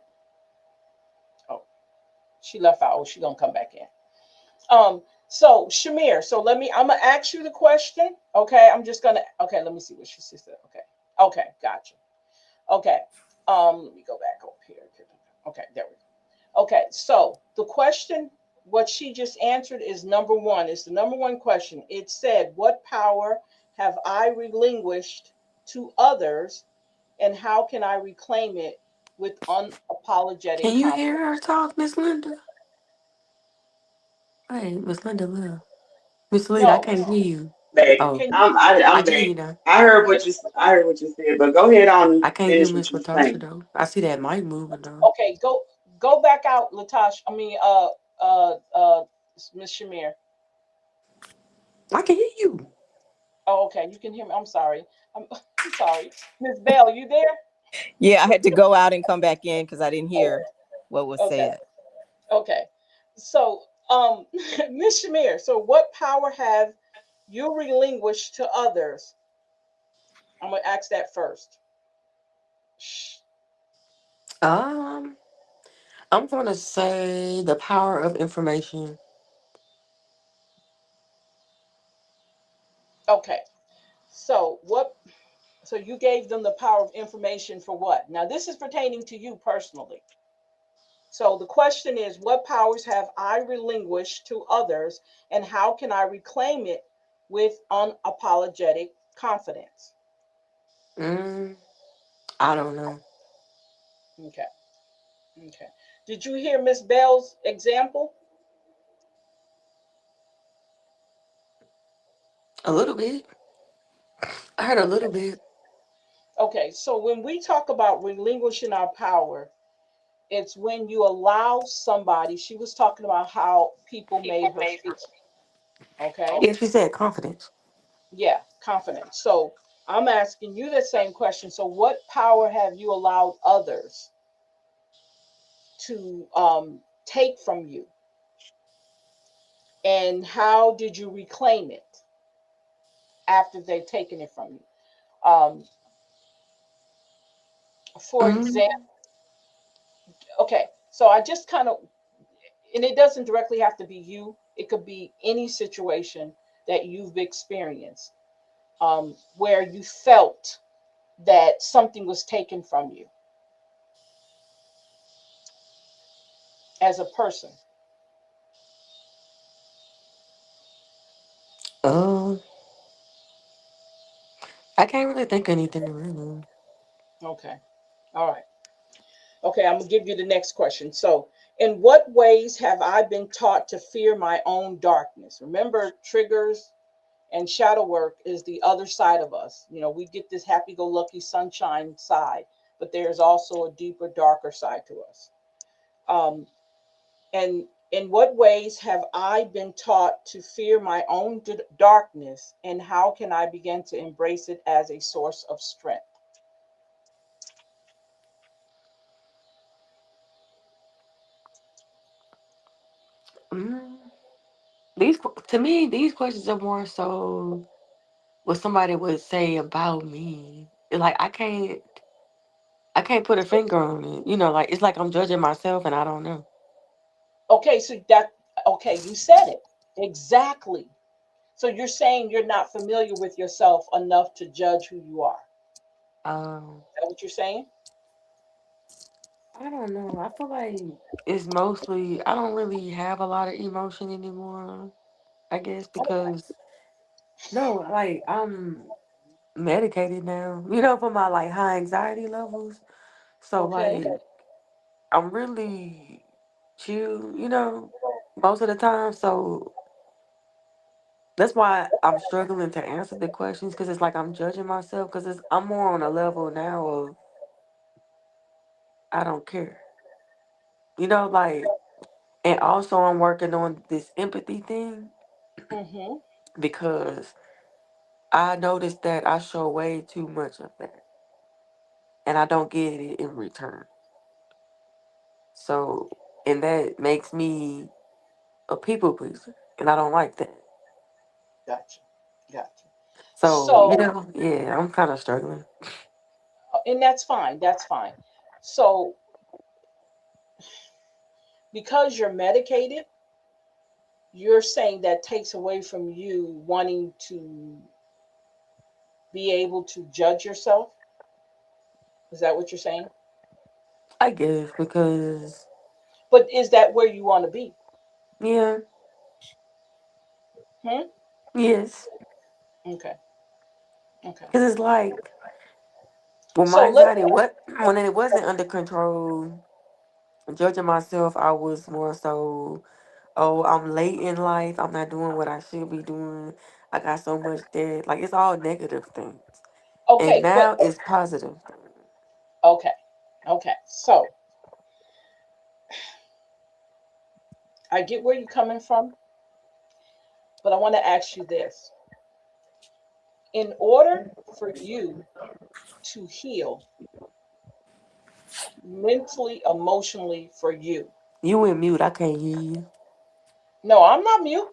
Oh, she left out. Oh, she gonna come back in. So Shamir, so I'm gonna ask you the question. Okay, I'm just gonna. Okay, let me see what she said. Okay, okay, gotcha. Okay, let me go back up here. Okay, there we go. Okay, so the question, what she just answered is number one. It's the number one question. It said, "What power have I relinquished to others, and how can I reclaim it with unapologetic Can you confidence?" hear her talk, Miss Linda? Hey, Miss Linda love. Miss Lita, I No. can't hear you. Back. Oh, Can you? I I'm can hear back. you now. Can, I heard what you said, but go ahead on and I can't hear finish what Miss you were Latasha saying. though. I see that mic moving though. okay, go back out, Latasha. I mean, Miss Shamir. I can hear you. Oh, okay, you can hear me. I'm sorry. I'm, I'm sorry. Miss Bell, you there? Yeah, I had to go out and come back in because I didn't Oh, hear what was okay, said. okay. So, Miss Shamir, so what power have you relinquished to others? I'm gonna ask that first. Shh. Um, I'm gonna say the power of information. Okay. So what? So you gave them the power of information for what? Now this is pertaining to you personally. So the question is, what powers have I relinquished to others, and how can I reclaim it with unapologetic confidence? Mm, I don't know. Okay. Okay. Did you hear Miss Bell's example? A little bit. I heard a Okay. little bit. Okay. So when we talk about relinquishing our power, it's when you allow somebody, she was talking about how people made her feel. Okay. Yeah, she said confidence. Yeah, confidence. So I'm asking you the same question. So what power have you allowed others to take from you, and how did you reclaim it after they've taken it from you? For example, Mm, okay, so I just kind of, and it doesn't directly have to be you, it could be any situation that you've experienced, where you felt that something was taken from you as a person. uh, I can't really think of anything really. Okay, all right. Okay, I'm gonna give you the next question. So, in what ways have I been taught to fear my own darkness? Remember, triggers and shadow work is the other side of us. You know, we get this happy go lucky sunshine side, but there's also a deeper, darker side to us. Um, and in what ways have I been taught to fear my own darkness, and how can I begin to embrace it as a source of strength? Mm, to me, these questions are more so what somebody would say about me. Like I can't put a finger on it. You know, like it's like I'm judging myself and I don't know. Okay, so that, okay, you said it exactly. So you're saying you're not familiar with yourself enough to judge who you are. Um, Is that what you're saying? I don't know. I feel like it's mostly I don't really have a lot of emotion anymore. I guess Okay. because no, like I'm medicated now. You know, for my like high anxiety levels. So Okay. like I'm really chill. You know, most of the time. So that's why I'm struggling to answer the questions because it's like I'm judging myself because I'm more on a level now of I don't care. You know, like, and also I'm working on this empathy thing Mm-hmm. because I noticed that I show way too much of that and I don't get it in return. So, and that makes me a people pleaser and I don't like that. Gotcha. Gotcha. So, you So, know, yeah, I'm kind of struggling. and that's fine. That's fine. So, because you're medicated, you're saying that takes away from you wanting to be able to judge yourself. Is that what you're saying? I guess because, But is that where you want to be? yeah, Hmm? yes. Okay. Okay. Because it's like, when my So let. anxiety, when it wasn't under control, judging myself, I was more so oh, I'm late in life. I'm not doing what I should be doing. I got so much debt. Like it's all negative things. And Okay, but now it's positive. okay, okay. So I get where you're coming from, but I want to ask you this. In order for you to heal mentally, emotionally for you. You in mute. I can't hear you. No, I'm not mute.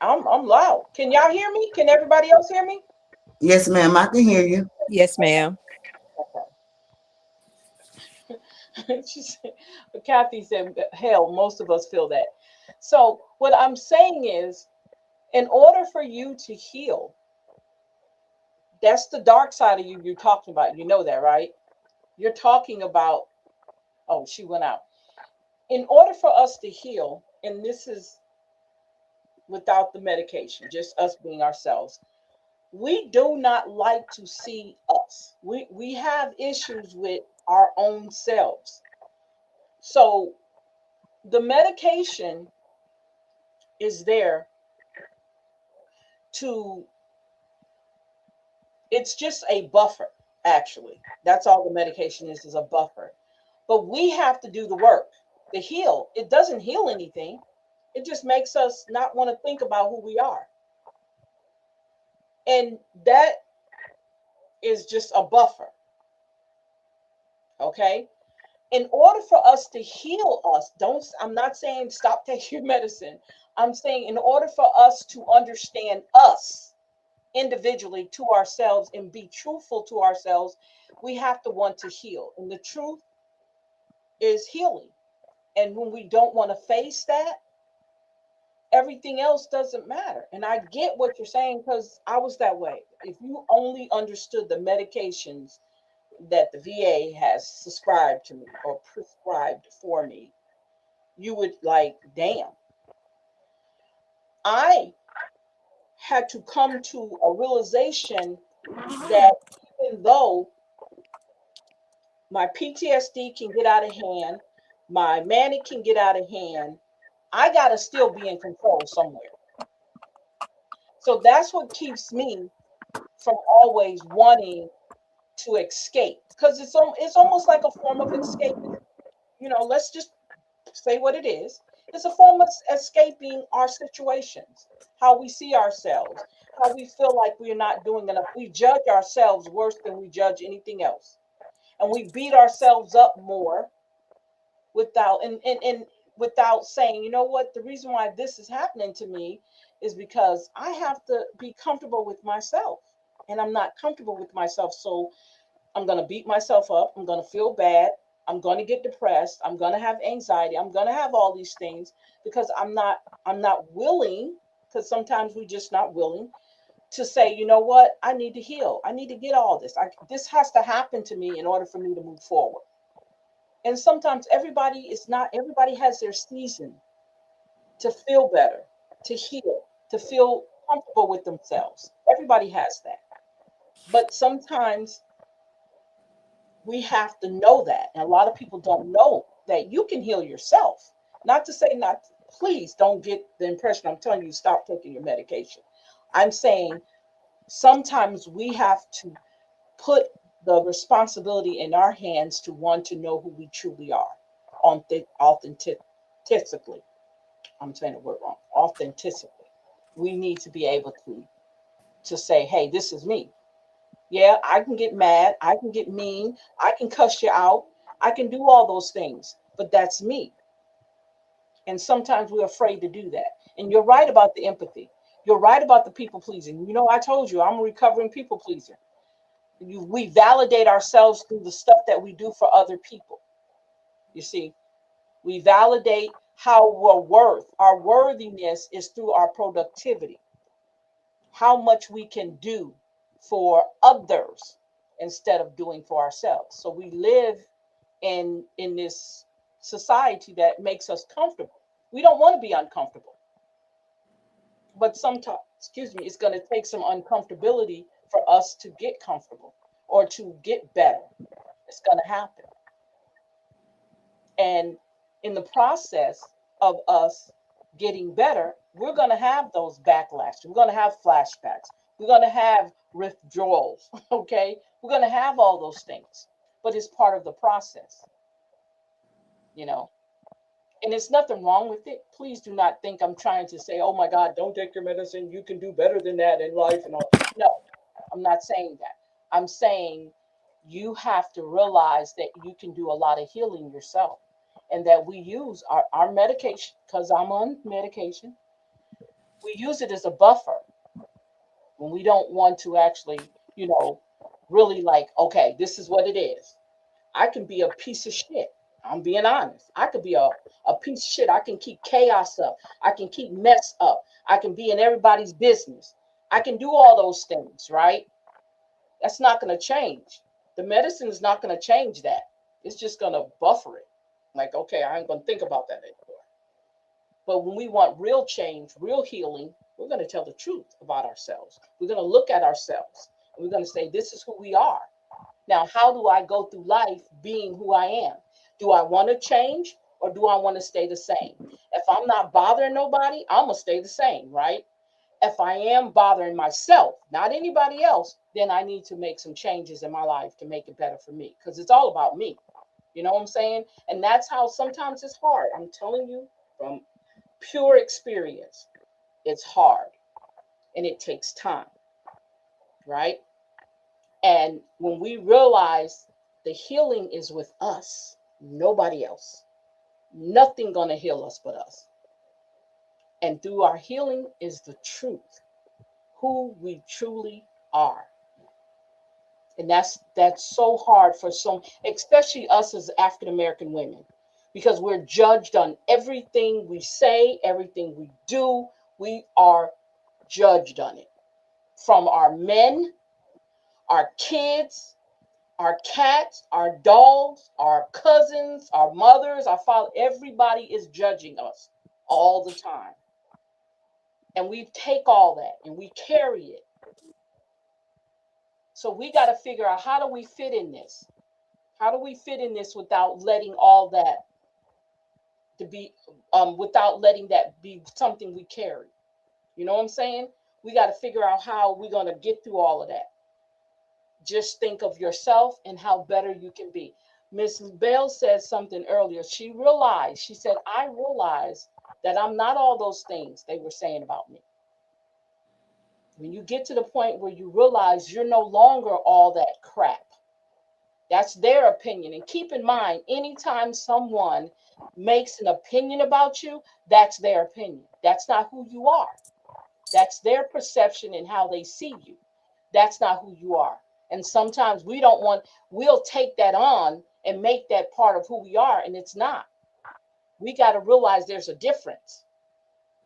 I'm loud. Can y'all hear me? Can everybody else hear me? Yes, ma'am, I can hear you. Yes, ma'am. Okay. She said, Kathy said, hell, most of us feel that. So what I'm saying is, in order for you to heal, that's the dark side of you you're talking about. You know that, right? You're talking about, oh, she went out. In order for us to heal, and this is without the medication, just us being ourselves, we do not like to see us. We have issues with our own selves. So the medication is there to, it's just a buffer, actually. That's all the medication is a buffer. But we have to do the work to heal. It doesn't heal anything. It just makes us not want to think about who we are. And that is just a buffer. Okay. In order for us to heal us, don't, I'm not saying stop taking your medicine. I'm saying in order for us to understand us individually to ourselves and be truthful to ourselves, we have to want to heal. And the truth is healing. And when we don't want to face that, everything else doesn't matter. And I get what you're saying because I was that way. If you only understood the medications that the VA has subscribed to me or prescribed for me, you would like, damn. I had to come to a realization that even though my PTSD can get out of hand, my manic can get out of hand, I got to still be in control somewhere. So that's what keeps me from always wanting to escape because it's almost like a form of escapism. You know, let's just say what it is. It's a form of escaping our situations, how we see ourselves, how we feel like we're not doing enough. We judge ourselves worse than we judge anything else. And we beat ourselves up more without and without saying, you know what, the reason why this is happening to me is because I have to be comfortable with myself. And I'm not comfortable with myself. So I'm going to beat myself up. I'm going to feel bad. I'm going to get depressed. I'm going to have anxiety. I'm going to have all these things because I'm not willing, because sometimes we're just not willing to say, you know what, I need to heal. I need to get all this. This has to happen to me in order for me to move forward. And sometimes everybody has their season to feel better, to heal, to feel comfortable with themselves. Everybody has that. But sometimes we have to know that. And a lot of people don't know that you can heal yourself. Not to say not, please don't get the impression I'm telling you stop taking your medication. I'm saying sometimes we have to put the responsibility in our hands to want to know who we truly are. Authentically. I'm saying the word wrong. Authentically. We need to be able to say, hey, this is me. Yeah, I can get mad. I can get mean. I can cuss you out. I can do all those things, but that's me. And sometimes we're afraid to do that. And you're right about the empathy. You're right about the people pleasing. You know, I told you I'm a recovering people pleaser. We validate ourselves through the stuff that we do for other people. You see, we validate how we're worth. Our worthiness is through our productivity, how much we can do for others instead of doing for ourselves. So we live in this society that makes us comfortable. We don't want to be uncomfortable, but sometimes, excuse me, it's going to take some uncomfortability for us to get comfortable or to get better. It's going to happen. And in the process of us getting better, we're going to have those backlashes. We're going to have flashbacks. We're going to have withdrawals. Okay. We're going to have all those things, but it's part of the process, you know, and there's nothing wrong with it. Please do not think I'm trying to say, oh my God, don't take your medicine. You can do better than that in life. And all. No, I'm not saying that. I'm saying you have to realize that you can do a lot of healing yourself and that we use our medication, because I'm on medication. We use it as a buffer when we don't want to actually, you know, really like, okay, this is what it is. I can be a piece of shit. I'm being honest. I could be a piece of shit. I can keep chaos up. I can keep mess up. I can be in everybody's business. I can do all those things, right? That's not going to change. The medicine is not going to change that. It's just going to buffer it. Like, okay, I ain't going to think about that anymore. But when we want real change, real healing, we're going to tell the truth about ourselves. We're going to look at ourselves and we're going to say, this is who we are. Now, how do I go through life being who I am? Do I want to change or do I want to stay the same? If I'm not bothering nobody, I'm going to stay the same, right? If I am bothering myself, not anybody else, then I need to make some changes in my life to make it better for me, because it's all about me. You know what I'm saying? And that's how sometimes it's hard. I'm telling you from pure experience, it's hard and it takes time, right? And when we realize the healing is with us, nobody else, nothing gonna heal us but us. And through our healing is the truth, who we truly are. And that's so hard for some, especially us as African American women, because we're judged on everything we say, everything we do. We are judged on it, from our men, our kids, our cats, our dogs, our cousins, our mothers, our father. Everybody is judging us all the time. And we take all that and we carry it. So we got to figure out, how do we fit in this? How do we fit in this without letting all that to be without letting that be something we carry? You know what I'm saying? We got to figure out how we're going to get through all of that. Just think of yourself and how better you can be. Miss Bell said something earlier. She said, I realized that I'm not all those things they were saying about me. When you get to the point where you realize you're no longer all that crap, that's their opinion. And keep in mind, anytime someone makes an opinion about you, that's their opinion. That's not who you are. That's their perception and how they see you. That's not who you are. And sometimes we'll take that on and make that part of who we are, and it's not. We got to realize there's a difference.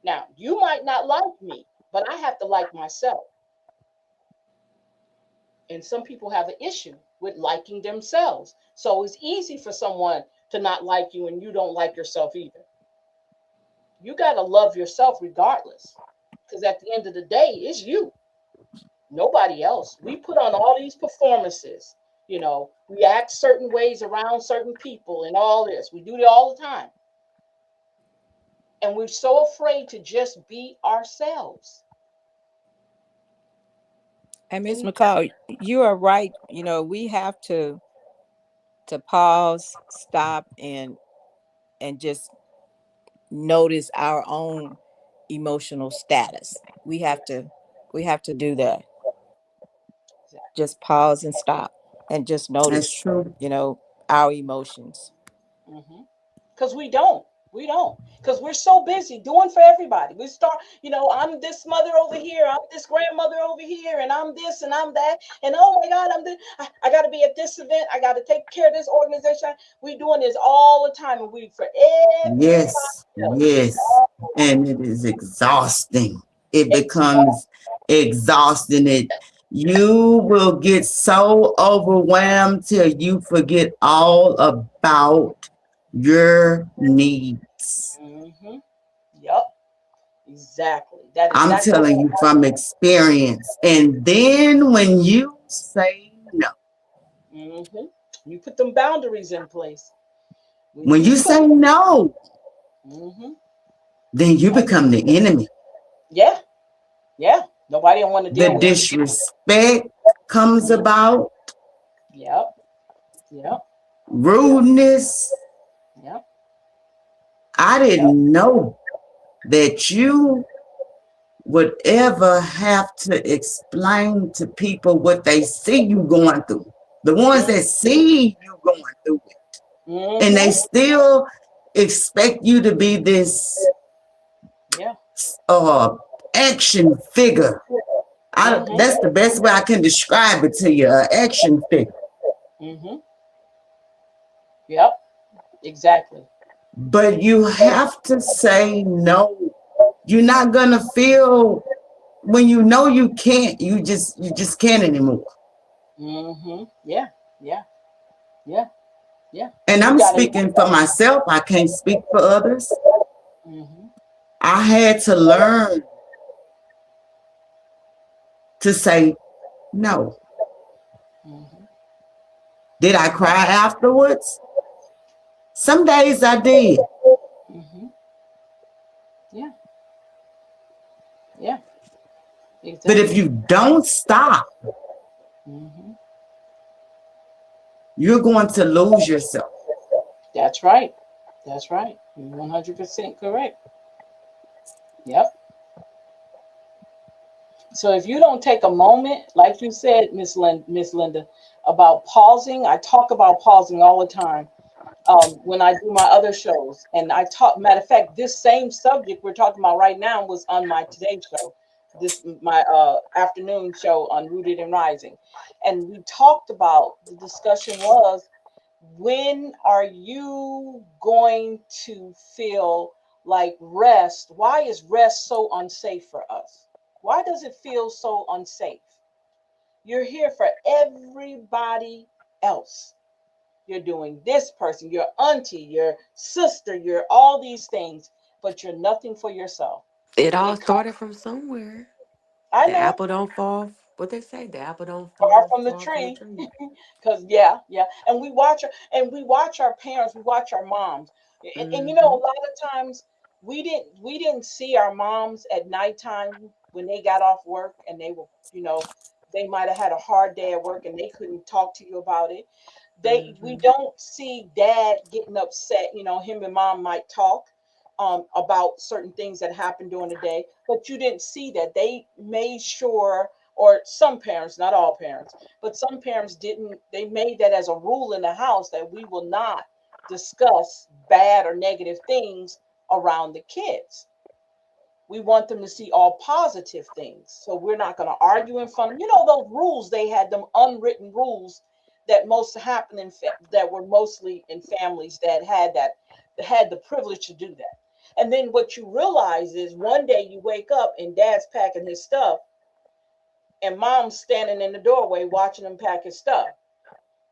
Now, you might not like me, but I have to like myself. And some people have an issue with liking themselves. So it's easy for someone to not like you and you don't like yourself either. You got to love yourself regardless, because at the end of the day, it's you. Nobody else. We put on all these performances, we act certain ways around certain people and all this. We do it all the time. And we're so afraid to just be ourselves. And Ms. McCall, you are right. We have to pause, stop, and just notice our own emotional status. We have to do that. Just pause and stop and just That's notice, true. our emotions. Because we don't, because we're so busy doing for everybody. We start, I'm this mother over here, I'm this grandmother over here, and I'm this and I'm that, and oh my God, I'm this, I got to be at this event, I got to take care of this organization. We doing this all the time, and we for everybody Yes, else. yes. And it is exhausting. It becomes exhausting. You will get so overwhelmed till you forget all about your needs. Mm-hmm. Yep, exactly. That I'm exactly. telling you from experience. And then when you say no, Mm-hmm. You put them boundaries in place. When when you you put, say no, mm-hmm. then you become the enemy. Yeah, yeah. Nobody don't want to The deal with disrespect comes you. about, Yep, yep, yep, rudeness. yep, I yep. didn't know that you would ever have to explain to people what they see you going through. The ones Mm, that see you going through it, and they mm-hmm. still expect you to be this Yeah. uh action figure. Mm-hmm. That's the best way I can describe it to you, action figure. Mm-hmm. Yep. Exactly. But you have to say no. You're not gonna feel when you know you can't. You just can't anymore. Mm-hmm. Yeah. Yeah. Yeah. Yeah. And You I'm gotta. speaking for myself. I can't speak for others. Mm-hmm. I had to learn to say no. Mm-hmm. Did I cry afterwards? Some days I did. Mm-hmm. Yeah. Yeah. But if Exactly. you don't stop, Mm-hmm. you're going to lose yourself. That's right. That's right. You're 100% correct. Yep. So if you don't take a moment, like you said, Miss Linda, about pausing, I talk about pausing all the time. When I do my other shows. And I talk, matter of fact, this same subject we're talking about right now was on my Today show, this my afternoon show on Rooted and Rising. And we talked about, the discussion was, when are you going to feel like rest? Why is rest so unsafe for us? Why does it feel so unsafe? You're here for everybody else. You're doing this person, your auntie, your sister, your all these things, but you're nothing for yourself. It all It comes, started from somewhere. I The know, apple don't fall. What they say, the apple don't far fall from the far from the tree. tree. Because yeah, yeah. And we watch our parents, we watch our moms. And you know, a Mm-hmm. lot of times we didn't see our moms at nighttime when they got off work and they were, you know, they might have had a hard day at work and they couldn't talk to you about it. We Mm-hmm. don't see dad getting upset. You know, him and mom might talk about certain things that happened during the day, but you didn't see that. They made sure, or some parents, not all parents, but some parents didn't, they made that as a rule in the house that we will not discuss bad or negative things around the kids. We want them to see all positive things. So we're not going to argue in front of, you know, those rules, they had them unwritten rules that most happen that were mostly in families that had the privilege to do that. And then what you realize is one day you wake up and dad's packing his stuff and mom's standing in the doorway watching him pack his stuff.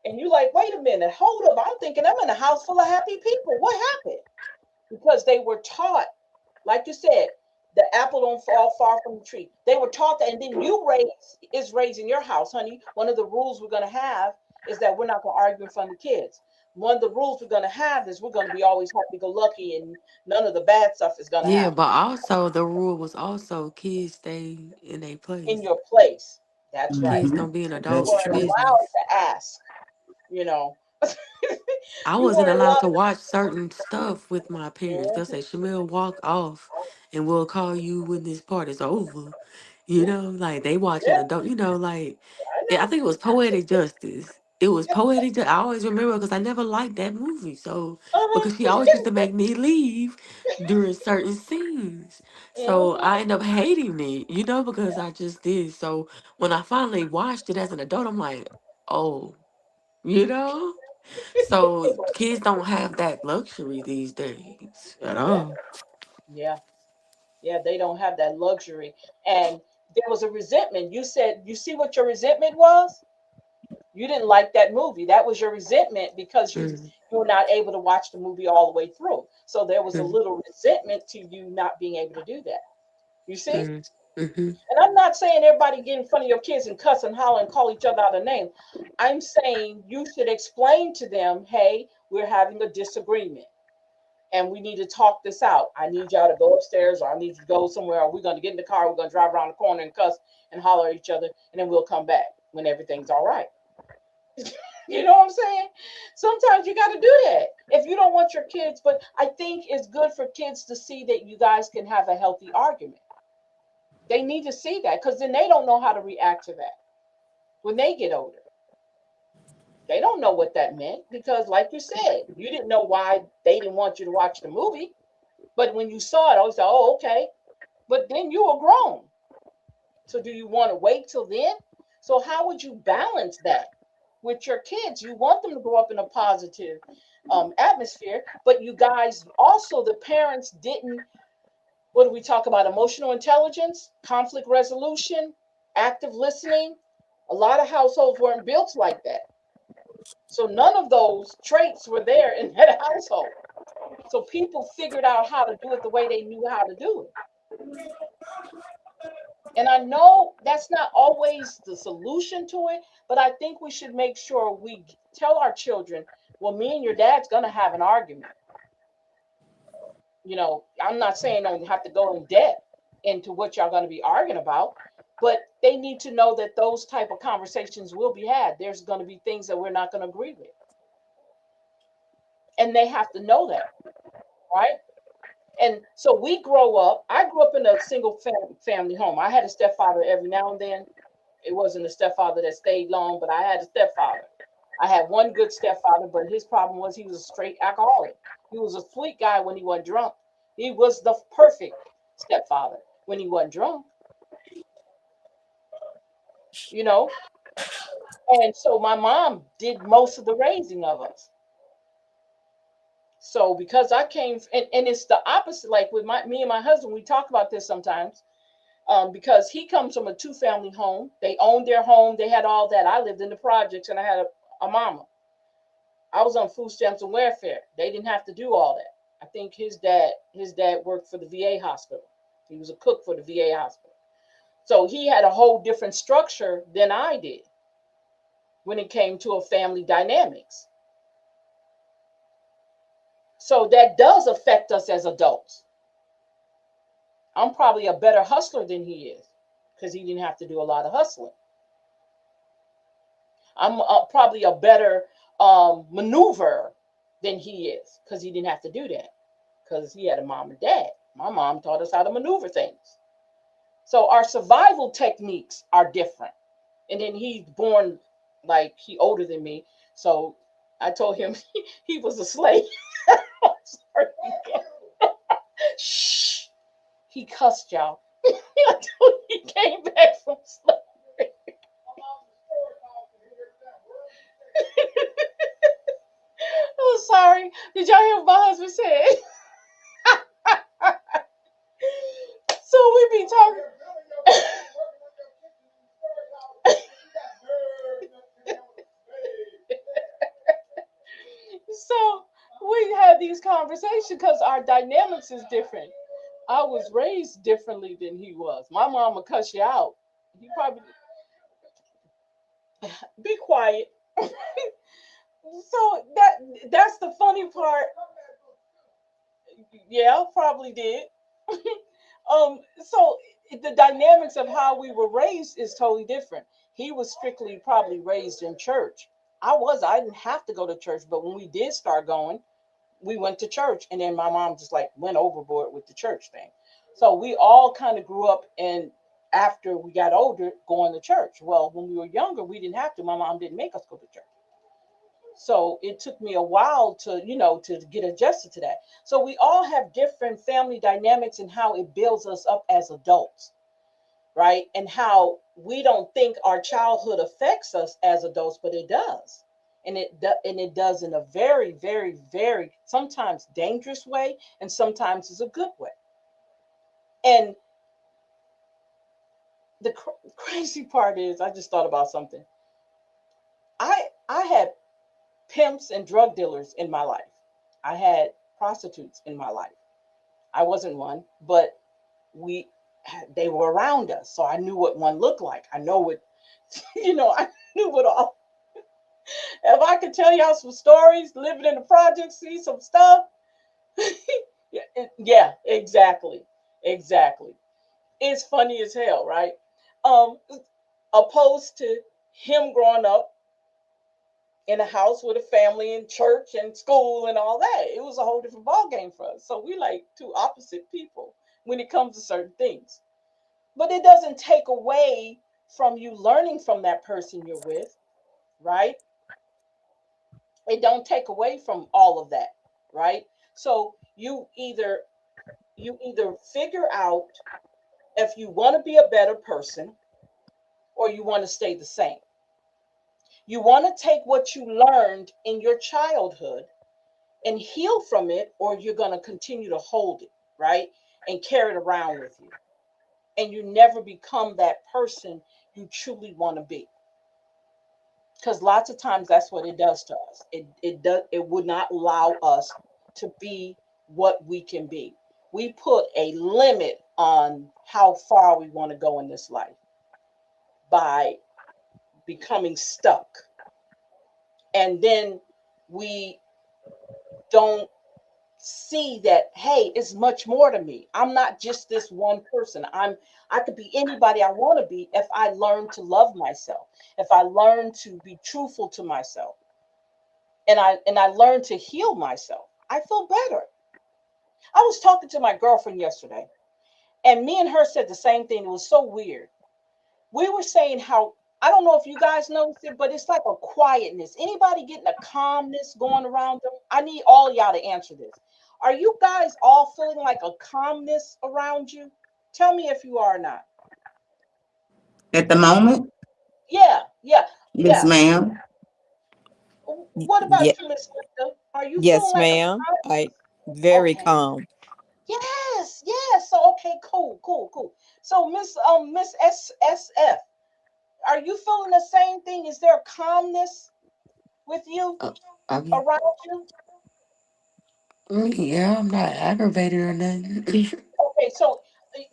And you're like, wait a minute, hold up. I'm thinking I'm in a house full of happy people. What happened? Because they were taught, like you said, the apple don't fall far from the tree. They were taught that, and then you raised in your house, honey. One of the rules we're gonna have is that we're not gonna argue in front of the kids. One of the rules we're gonna have is we're gonna be always happy go lucky, and none of the bad stuff is gonna Yeah, happen but also the rule was also kids stay in a in place. your place. That's right. Kids Hmm. don't be in You That's adult weren't true. allowed business. to ask, you know. I You wasn't weren't allowed allowed to to. watch certain stuff with my parents. They'll Mhm. say, Shamil, walk off and we'll call you when this part is over. You Yeah, know, like they watching yeah, adult, you know, like I I know. think it was Poetic Justice. It was Poetic Justice. I always remember because I never liked that movie. So, because she always used to make me leave during certain scenes. So Uh-huh. I end up hating it, you know, because I just did. So when I finally watched it as an adult, I'm like, oh, you know? So kids don't have that luxury these days at Yeah, all. yeah, yeah. They don't have that luxury. And there was a resentment. You said, you see what your resentment was? You didn't like that movie. That was your resentment because Mm, you were not able to watch the movie all the way through. So there was a mm, little resentment to you not being able to do that. You see? mm, mm-hmm. And I'm not saying everybody get in front of your kids and cuss and holler and call each other out a name. I'm saying you should explain to them, hey, we're having a disagreement. and we need to talk this out. I need y'all to go upstairs, or I need you to go somewhere, or we're going to get in the car, we're going to drive around the corner and cuss and holler at each other, and then we'll come back when everything's all right. You know what I'm saying? Sometimes you got to do that if you don't want your kids. But I think it's good for kids to see that you guys can have a healthy argument. They need to see that, because then they don't know how to react to that when they get older. They don't know what that meant, because, like you said, you didn't know why they didn't want you to watch the movie. But when you saw it, I was like, oh, okay. But then you were grown. So do you want to wait till then? So how would you balance that with your kids? You want them to grow up in a positive atmosphere, but you guys also, the parents didn't, what do we talk about? Emotional intelligence, conflict resolution, active listening. A lot of households weren't built like that. So none of those traits were there in that household. So people figured out how to do it the way they knew how to do it. And I know that's not always the solution to it, but I think we should make sure we tell our children, well, me and your dad's going to have an argument. You know, I'm not saying don't have to go in depth into what y'all going to be arguing about, but they need to know that those type of conversations will be had. There's going to be things that we're not going to agree with. And they have to know that, right? And so we grow up. I grew up in a single family home. I had a stepfather every now and then. It wasn't a stepfather that stayed long, but I had a stepfather. I had one good stepfather, but his problem was he was a straight alcoholic. He was a sweet guy when he wasn't drunk. He was the perfect stepfather when he wasn't drunk, you know. And so my mom did most of the raising of us. So because I came, and it's the opposite, like with me and my husband, we talk about this sometimes, because he comes from a two-family home. They owned their home. They had all that. I lived in the projects, and I had a mama. I was on food stamps and welfare. They didn't have to do all that. I think his dad worked for the VA hospital. He was a cook for the VA hospital. So he had a whole different structure than I did when it came to a family dynamics. So that does affect us as adults. I'm probably a better hustler than he is, because he didn't have to do a lot of hustling. I'm probably a better maneuverer than he is, because he didn't have to do that, because he had a mom and dad. My mom taught us how to maneuver things. So our survival techniques are different. And then he's born, like, he older than me. So I told him he was a slave. Sorry. Shh. He cussed, y'all. I told him he came back from slavery. Oh, sorry. Did y'all hear what my husband said? So we be talking. So we had these conversations because our dynamics is different. I was raised differently than he was. My mom would cuss you out. He probably be quiet. So that's the funny part. Yeah, probably did. So the dynamics of how we were raised is totally different. He was strictly probably raised in church. I didn't have to go to church, but when we did start going, we went to church, and then my mom just like went overboard with the church thing. So we all kind of grew up, and after we got older, going to church. Well, when we were younger, we didn't have to. My mom didn't make us go to church. So it took me a while to get adjusted to that. So we all have different family dynamics and how it builds us up as adults, right? And how we don't think our childhood affects us as adults, but it does. And it does in a very, very, very sometimes dangerous way, and sometimes it's a good way. And the crazy part is, I just thought about something. I had pimps and drug dealers in my life. I had prostitutes in my life. I wasn't one, but we they were around us, so I knew what one looked like. I know what I knew what all. If I could tell y'all some stories, living in the project, see some stuff, Yeah, yeah, exactly. Exactly. It's funny as hell, right? Um, Opposed to him growing up in a house with a family and church and school and all that. It was a whole different ball game for us. So we like two opposite people when it comes to certain things. But it doesn't take away from you learning from that person you're with, right? It don't take away from all of that, right? So you either figure out if you want to be a better person or you want to stay the same. You want to take what you learned in your childhood and heal from it, or you're going to continue to hold it, right? And carry it around with you. And you never become that person you truly want to be. Because lots of times that's what it does to us. It would not allow us to be what we can be. We put a limit on how far we want to go in this life by becoming stuck. And then we don't see that, hey, it's much more to me. I'm not just this one person. I could be anybody I want to be if I learn to love myself, if I learn to be truthful to myself, and I learn to heal myself. I feel better. I was talking to my girlfriend yesterday, and me and her said the same thing. It was so weird. We were saying how, I don't know if you guys noticed it, but it's like a quietness. Anybody getting a calmness going around them? I need all y'all to answer this. Are you guys all feeling like a calmness around you? Tell me if you are or not. At the moment, Yeah, yeah, yes, yeah. ma'am. What Yeah, about you, Miss Linda? Are you feeling yes, like a ma'am. I calm? very Okay. calm. Yes, yes. So okay, cool, cool, cool. So Miss SSF, are you feeling the same thing? Is there a calmness with you, Uh, I mean, around you? yeah, I'm not aggravated or nothing. Okay,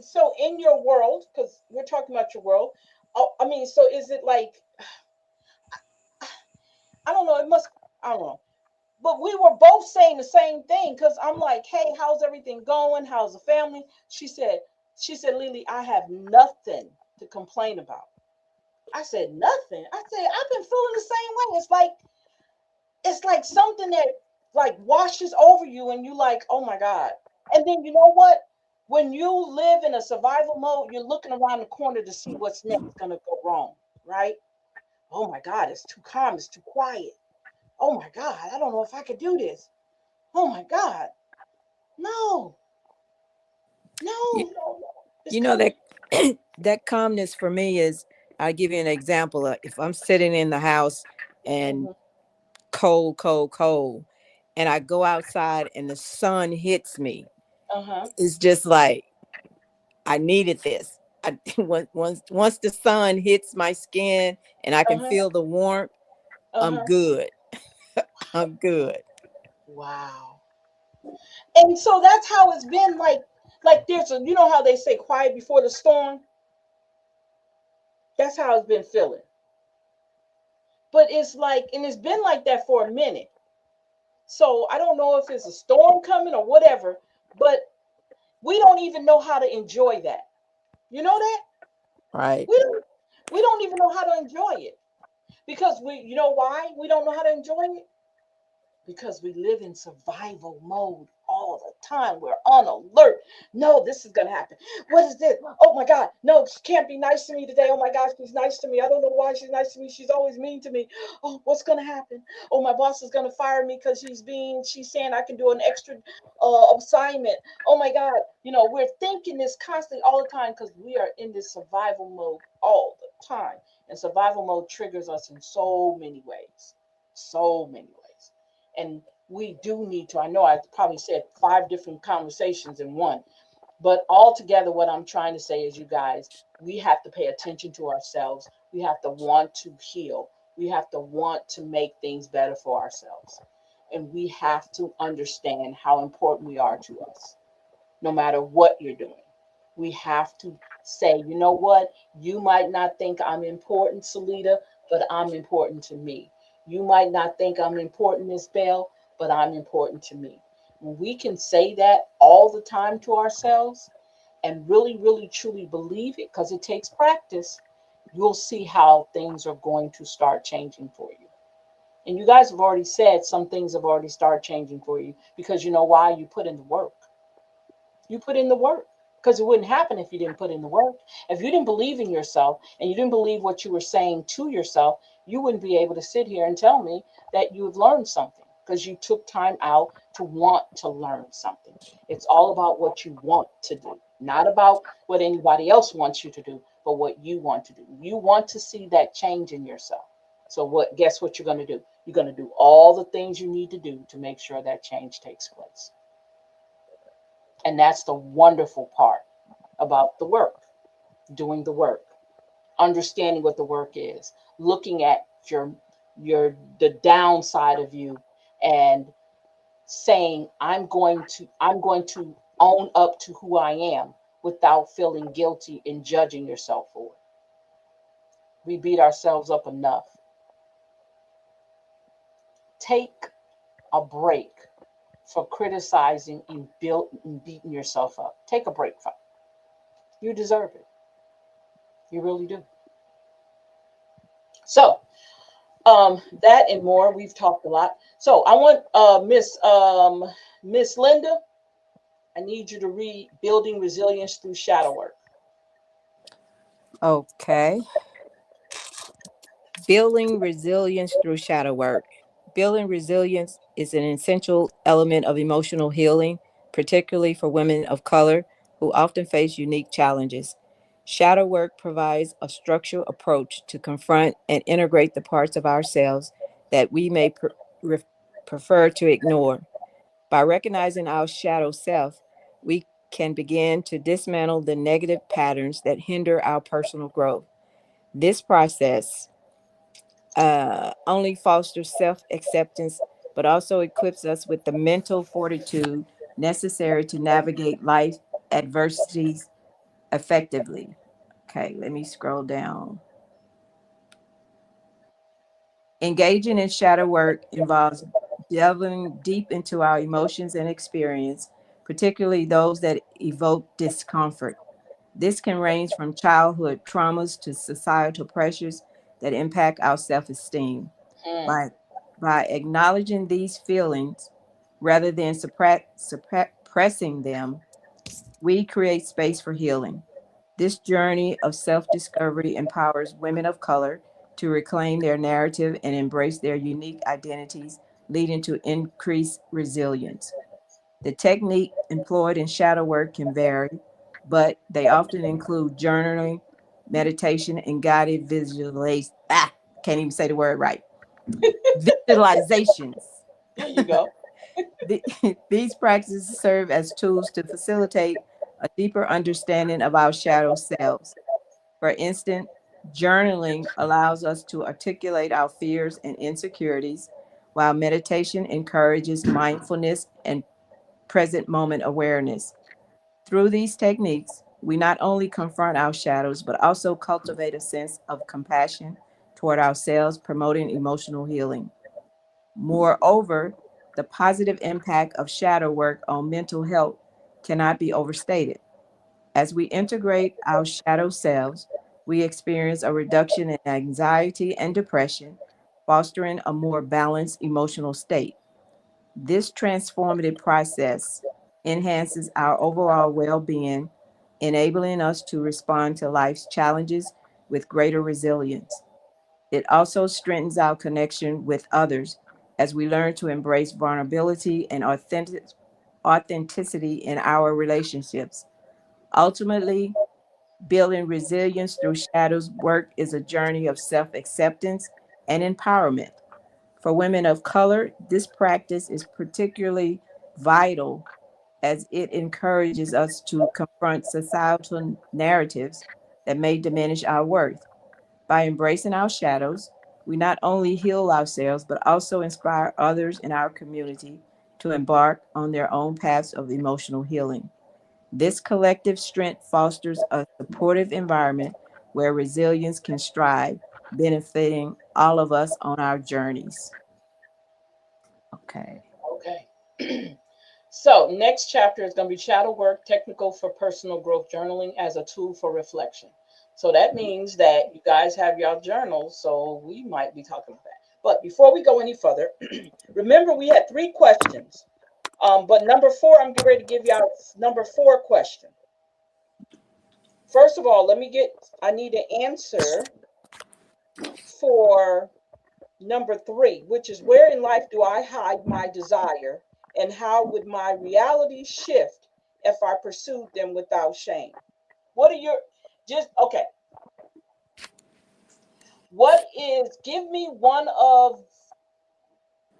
so in your world, because we're talking about your world. Oh, I mean, so is it like, I don't know? It must. I don't know. But we were both saying the same thing because I'm like, hey, how's everything going? How's the family? She said, Lily, I have nothing to complain about. I said, nothing. I said, I've been feeling the same way. It's like something that like washes over you and you like, oh my God. And then you know what? When you live in a survival mode, you're looking around the corner to see what's next gonna go wrong, right? Oh my God, it's too calm, it's too quiet. Oh my God, I don't know if I could do this. Oh my God. No, You, no, no, no. It's you know coming. that that calmness for me is, I'll give you an example. If I'm sitting in the house and Hmm. cold, cold, cold, and I go outside and the sun hits me, Uh-huh. it's just like I needed this. Once the sun hits my skin and I can Uh-huh. feel the warmth, I'm Uh-huh. good. I'm good. Wow. And so that's how it's been like there's a, you know how they say quiet before the storm? That's how it's been feeling. But it's like, and it's been like that for a minute. So I don't know if it's a storm coming or whatever, but we don't even know how to enjoy that. You know that? Right. We don't we don't even know how to enjoy it. Because you know why we don't know how to enjoy it? Because we live in survival mode all the time. We're on alert. No, this is going to happen. What is this? Oh my God. No, she can't be nice to me today. Oh my gosh, she's nice to me. I don't know why she's nice to me. She's always mean to me. Oh, what's going to happen? Oh, my boss is going to fire me because she's saying I can do an extra assignment. Oh my God. We're thinking this constantly all the time because we are in this survival mode all the time. And survival mode triggers us in so many ways. So many ways. And we do need to, I know I probably said five different conversations in one, but altogether what I'm trying to say is, you guys, we have to pay attention to ourselves. We have to want to heal. We have to want to make things better for ourselves, and we have to understand how important we are to us, no matter what you're doing. We have to say, you know what? You might not think I'm important, Salita, but I'm important to me. You might not think I'm important, Miss Bell, but I'm important to me. When we can say that all the time to ourselves and really, really, truly believe it, because it takes practice, you'll see how things are going to start changing for you. And you guys have already said some things have already started changing for you because you know why? You put in the work. You put in the work because it wouldn't happen if you didn't put in the work. If you didn't believe in yourself and you didn't believe what you were saying to yourself, you wouldn't be able to sit here and tell me that you've learned something because you took time out to want to learn something. It's all about what you want to do, not about what anybody else wants you to do, but what you want to do. You want to see that change in yourself. So what guess what you're going to do? You're going to do all the things you need to do to make sure that change takes place. And that's the wonderful part about the work, doing the work, understanding what the work is, looking at the downside of you and saying I'm going to own up to who I am without feeling guilty and judging yourself for it. We beat ourselves up enough. Take a break for criticizing and beating yourself up. Take a break from it. You deserve it. You really do. So, that and more. We've talked a lot. So I want Miss Linda. I need you to read "Building Resilience Through Shadow Work." Okay. Building resilience through shadow work. Building resilience is an essential element of emotional healing, particularly for women of color who often face unique challenges. Shadow work provides a structured approach to confront and integrate the parts of ourselves that we may prefer to ignore. By recognizing our shadow self, we can begin to dismantle the negative patterns that hinder our personal growth. This process only fosters self acceptance, but also equips us with the mental fortitude necessary to navigate life adversities effectively. Okay, let me scroll down. Engaging in shadow work involves delving deep into our emotions and experience, particularly those that evoke discomfort. This can range from childhood traumas to societal pressures that impact our self esteem. Hmm. by by acknowledging these feelings rather than suppressing them, we create space for healing. This journey of self-discovery empowers women of color to reclaim their narrative and embrace their unique identities, leading to increased resilience. The technique employed in shadow work can vary, but they often include journaling, meditation, and guided visualization. Can't even say the word right, visualizations. There you go. The- These practices serve as tools to facilitate a deeper understanding of our shadow selves. For instance, journaling allows us to articulate our fears and insecurities, while meditation encourages mindfulness and present moment awareness. Through these techniques, we not only confront our shadows, but also cultivate a sense of compassion toward ourselves, promoting emotional healing. Moreover, the positive impact of shadow work on mental health cannot be overstated. As we integrate our shadow selves, we experience a reduction in anxiety and depression, fostering a more balanced emotional state. This transformative process enhances our overall well being, enabling us to respond to life's challenges with greater resilience. It also strengthens our connection with others as we learn to embrace vulnerability and authenticity in our relationships. Ultimately, building resilience through shadows work is a journey of self acceptance and empowerment. For women of color, this practice is particularly vital as it encourages us to confront societal narratives that may diminish our worth. By embracing our shadows, we not only heal ourselves, but also inspire others in our community to embark on their own paths of emotional healing. This collective strength fosters a supportive environment where resilience can strive, benefiting all of us on our journeys. Okay. Okay. So, next chapter is going to be shadow work, technical for personal growth journaling as a tool for reflection. So, that means that you guys have your journals. So, we might be talking about that. But before we go any further, remember we had three questions. But number four, I'm getting ready to give you out number four question. First of all, I need an answer for number three, which is where in life do I hide my desire and how would my reality shift if I pursued them without shame? What are your, just, okay, give me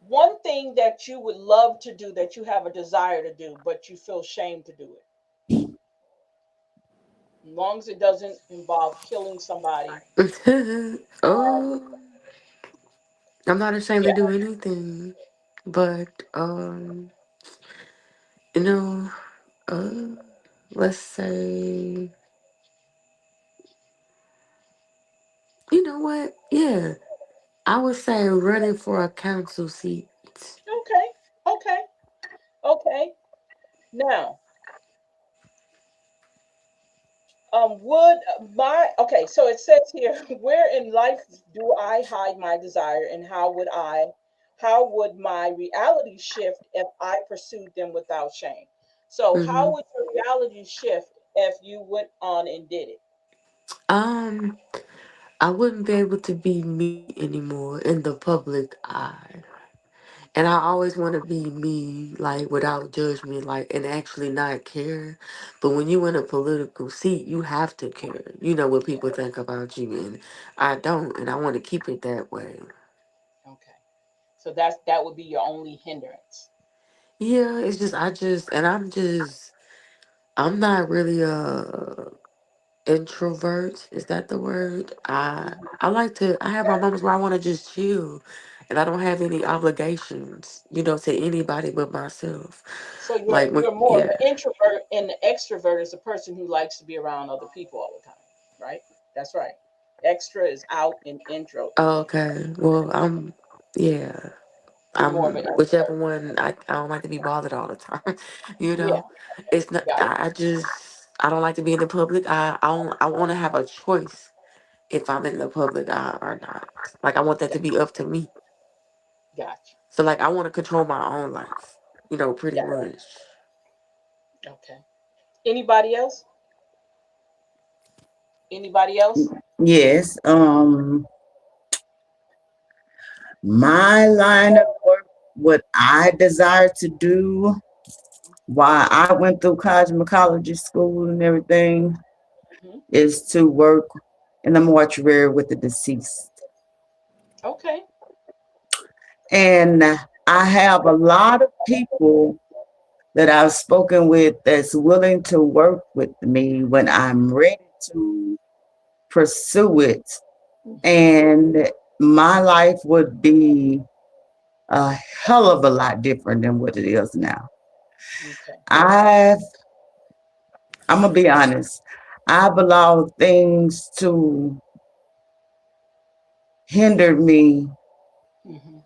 one thing that you would love to do that you have a desire to do, but you feel shame to do it. As long as it doesn't involve killing somebody. Um, Oh, I'm not ashamed to yeah, do anything, but you know, uh, let's say, you know what? Yeah, I would say running for a council seat. okay, okay, okay. Now, would my okay, so it says here, where in life do I hide my desire and how would my reality shift if I pursued them without shame? So how Mm-hmm. would your reality shift if you went on and did it? Um, I wouldn't be able to be me anymore in the public eye. And I always want to be me, like without judgment, like and actually not care. But when you in a political seat, you have to care. You know what people think about you, and I don't, and I want to keep it that way. Okay. So that would be your only hindrance. Yeah, it's just I'm not really a introvert. Is that the word? Mhm. I like to. I have my moments where I want to just chill, and I don't have any obligations, to anybody but myself. So Like when, you're more of yeah. an introvert, and the extrovert is a person who likes to be around other people all the time, right? That's right. Extra is out and intro is in. Okay. Well, yeah. You're more of I'm an introvert. whichever one. I don't like to be bothered all the time. you Yeah, know, it's not. got it. I don't like to be in the public. I want to have a choice if I'm in the public eye or not. Like I want that to Got, be up to me. got So like I want to control my own life. Pretty you. much. Yeah. Okay. Anybody else? Anybody else? Yes. My line of work, what I desire to do, why I went through cosmetology school and everything, Hmm. is to work in the mortuary with the deceased. Okay. And I have a lot of people that I've spoken with that's willing to work with me when I'm ready to pursue it. Hmm. And my life would be a hell of a lot different than what it is now. Okay. I've, I'm gonna be honest, I've allowed things to hinder me Hmm.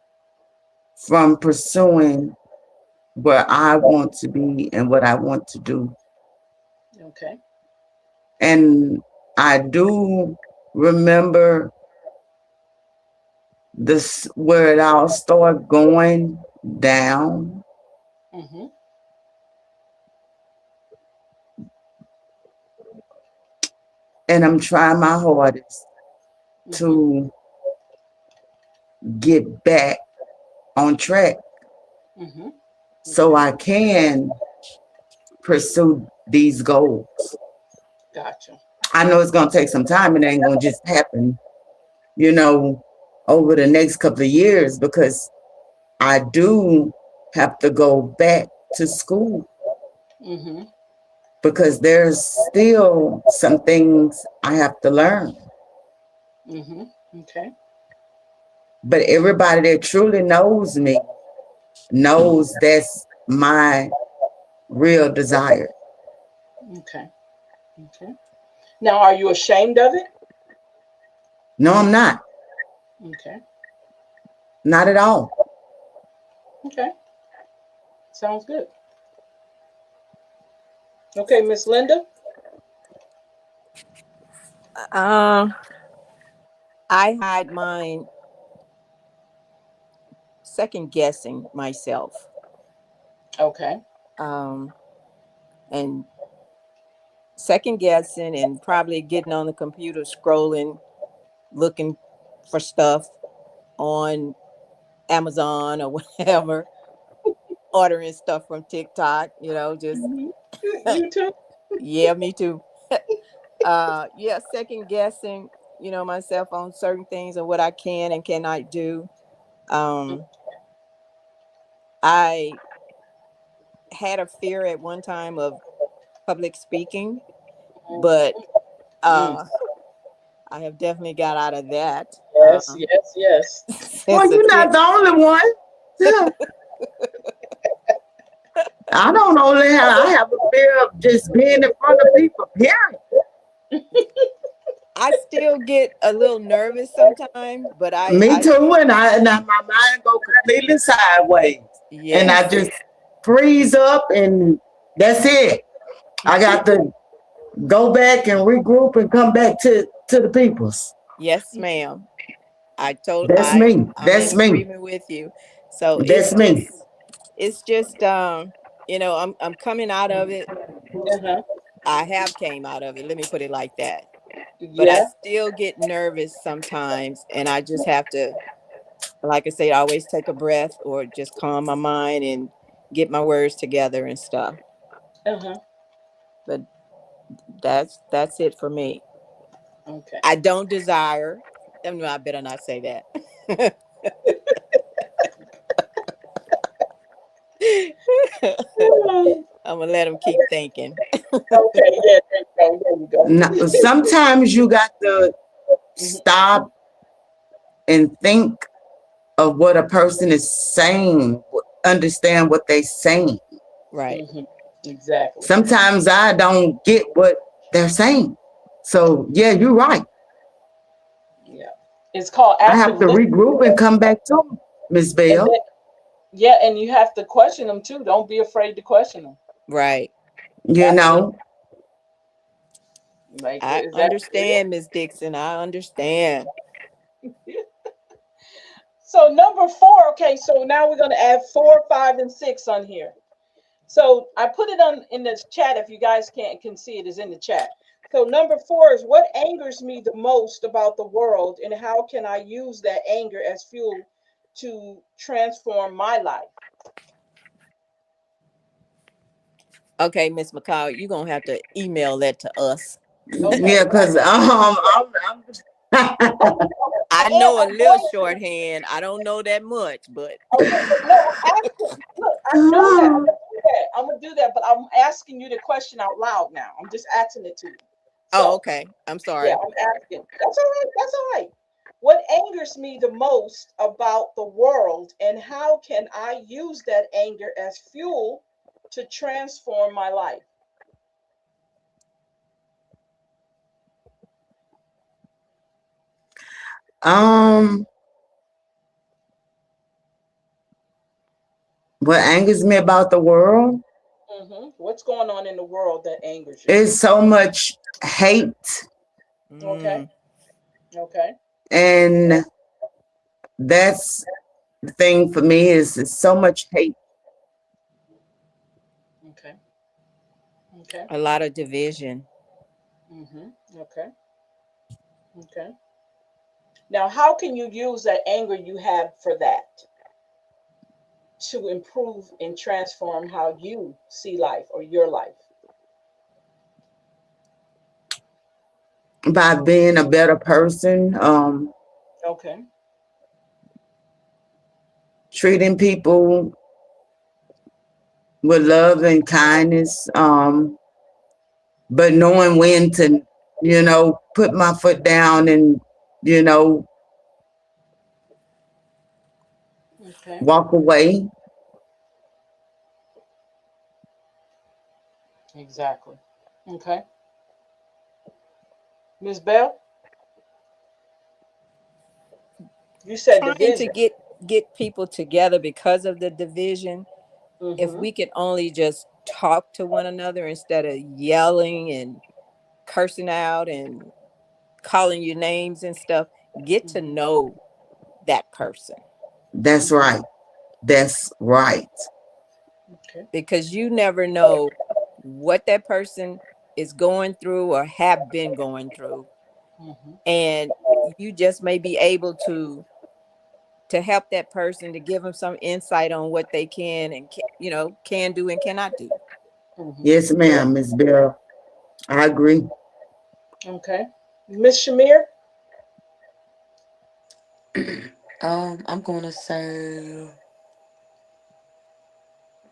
from pursuing where I want to be and what I want to do. Okay. And I do remember this where it all started going down. Hmm. And I'm trying my hardest Hmm. to get back on track Hmm. so Okay. I can pursue these goals. Gotcha. I know it's going to take some time. It ain't going to just happen, you know, over the next couple of years because I do have to go back to school Hmm. because there's still some things I have to learn. Hmm. Okay. But everybody that truly knows me knows that's my real desire. Okay. Okay. Now, are you ashamed of it? No, I'm not. Okay. Not at all. Okay. Sounds good. Okay, Miss Linda. Um, I hide mine second guessing myself. Okay. Um, and second guessing and probably getting on the computer scrolling, looking for stuff on Amazon or whatever, ordering stuff from TikTok, just Mhm. You too. yeah, me too. Yeah, second guessing, myself on certain things and what I can and cannot do. Um I had a fear at one time of public speaking, but Mm. uh I have definitely got out of that Yes, yes, yes. Well, since a you're not kid. the only one. Yeah. I don't only have, I have a fear of just being in front of people, period. I still get a little nervous sometimes, but Me I too, and my mind go completely sideways, and I yes, just freeze up, and that's it. I got to go back and regroup and come back to the peoples. yes, ma'am. I told That's I me. I'm in That's me. agreement with you. So That's me. it's just I'm coming out of it. Uh-huh. I have came out of it. Let me put it like that. But I Yeah. still get nervous sometimes and I just have to, like I say, always take a breath or just calm my mind and get my words together and stuff. Uh-huh. But that's it for me. Okay. I don't desire. No, I better not say that. Oh, I'm gonna let them keep thinking. okay, yeah, there you go. There you go. Now, sometimes you got to Mhm, stop and think of what a person is saying, understand what they're saying. Right. mhm. Exactly. Sometimes I don't get what they're saying. So, yeah, you're right. Yeah. It's called I active have to listening. regroup and come back to them, Miss And Bell. then, yeah, and you have to question them too. Don't be afraid to question them. Right. You Absolutely. know, Like, I is that real? understand, Miss Dixon. I understand. So number four, okay, so now we're gonna add 4, 5, and 6 on here. So I put it on in the chat if you guys can see it is in the chat. So number 4 is what angers me the most about the world and how can I use that anger as fuel to transform my life? Okay, Miss McCall, you're gonna have to email that to us. Okay. yeah, because Okay. I And know a I'm little going to. shorthand. I don't know that much, but Okay, but no, I'm asking. Look, I know that. I'm gonna do that. I'm gonna do that, but I'm asking you the question out loud now. I'm just asking it to you. oh, So okay. I'm yeah, sorry. I'm asking. That's all right. That's all right. What angers me the most about the world, and how can I use that anger as fuel to transform my life? um, what angers me about the world What's going on in the world that angers you? is so much hate, Okay. Mm, Okay. and that's the thing for me is so much hate. Okay. Okay. a lot of division. Okay. Okay. Now, how can you use that anger you have for that to improve and transform how you see life or your life? By being a better person, Okay. treating people with love and kindness, but knowing when to, put my foot down and, you know, Okay. walk away. Exactly. Okay. Miss Bell, you said Trying to division. get people together because of the division. If Mm-hmm. we could only just talk to one another instead of yelling and cursing out and calling you names and stuff. Get to Mhm. know that person, That's Mhm. right. That's right. Okay. because you never know what that person is going through or have been going through, Mhm. and you just may be able to help that person, to give them some insight on what they can and can do and cannot do. Mhm. Yes, ma'am, Miss Bell. I agree. Okay. Miss Shamir. I'm gonna say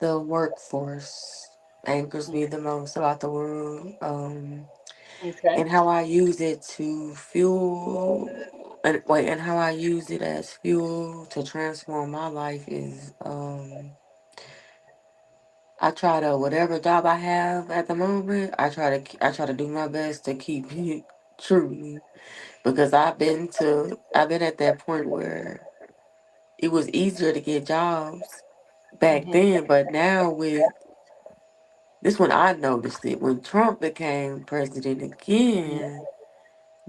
the workforce anchors me the most about the world. Okay. And how I use it to fuel and how I use it as fuel to transform my life is I try to whatever job I have at the moment, I try to do my best to keep it true because I've been at that point where it was easier to get jobs back Mhm. then, but now with this when I noticed it when Trump became president again.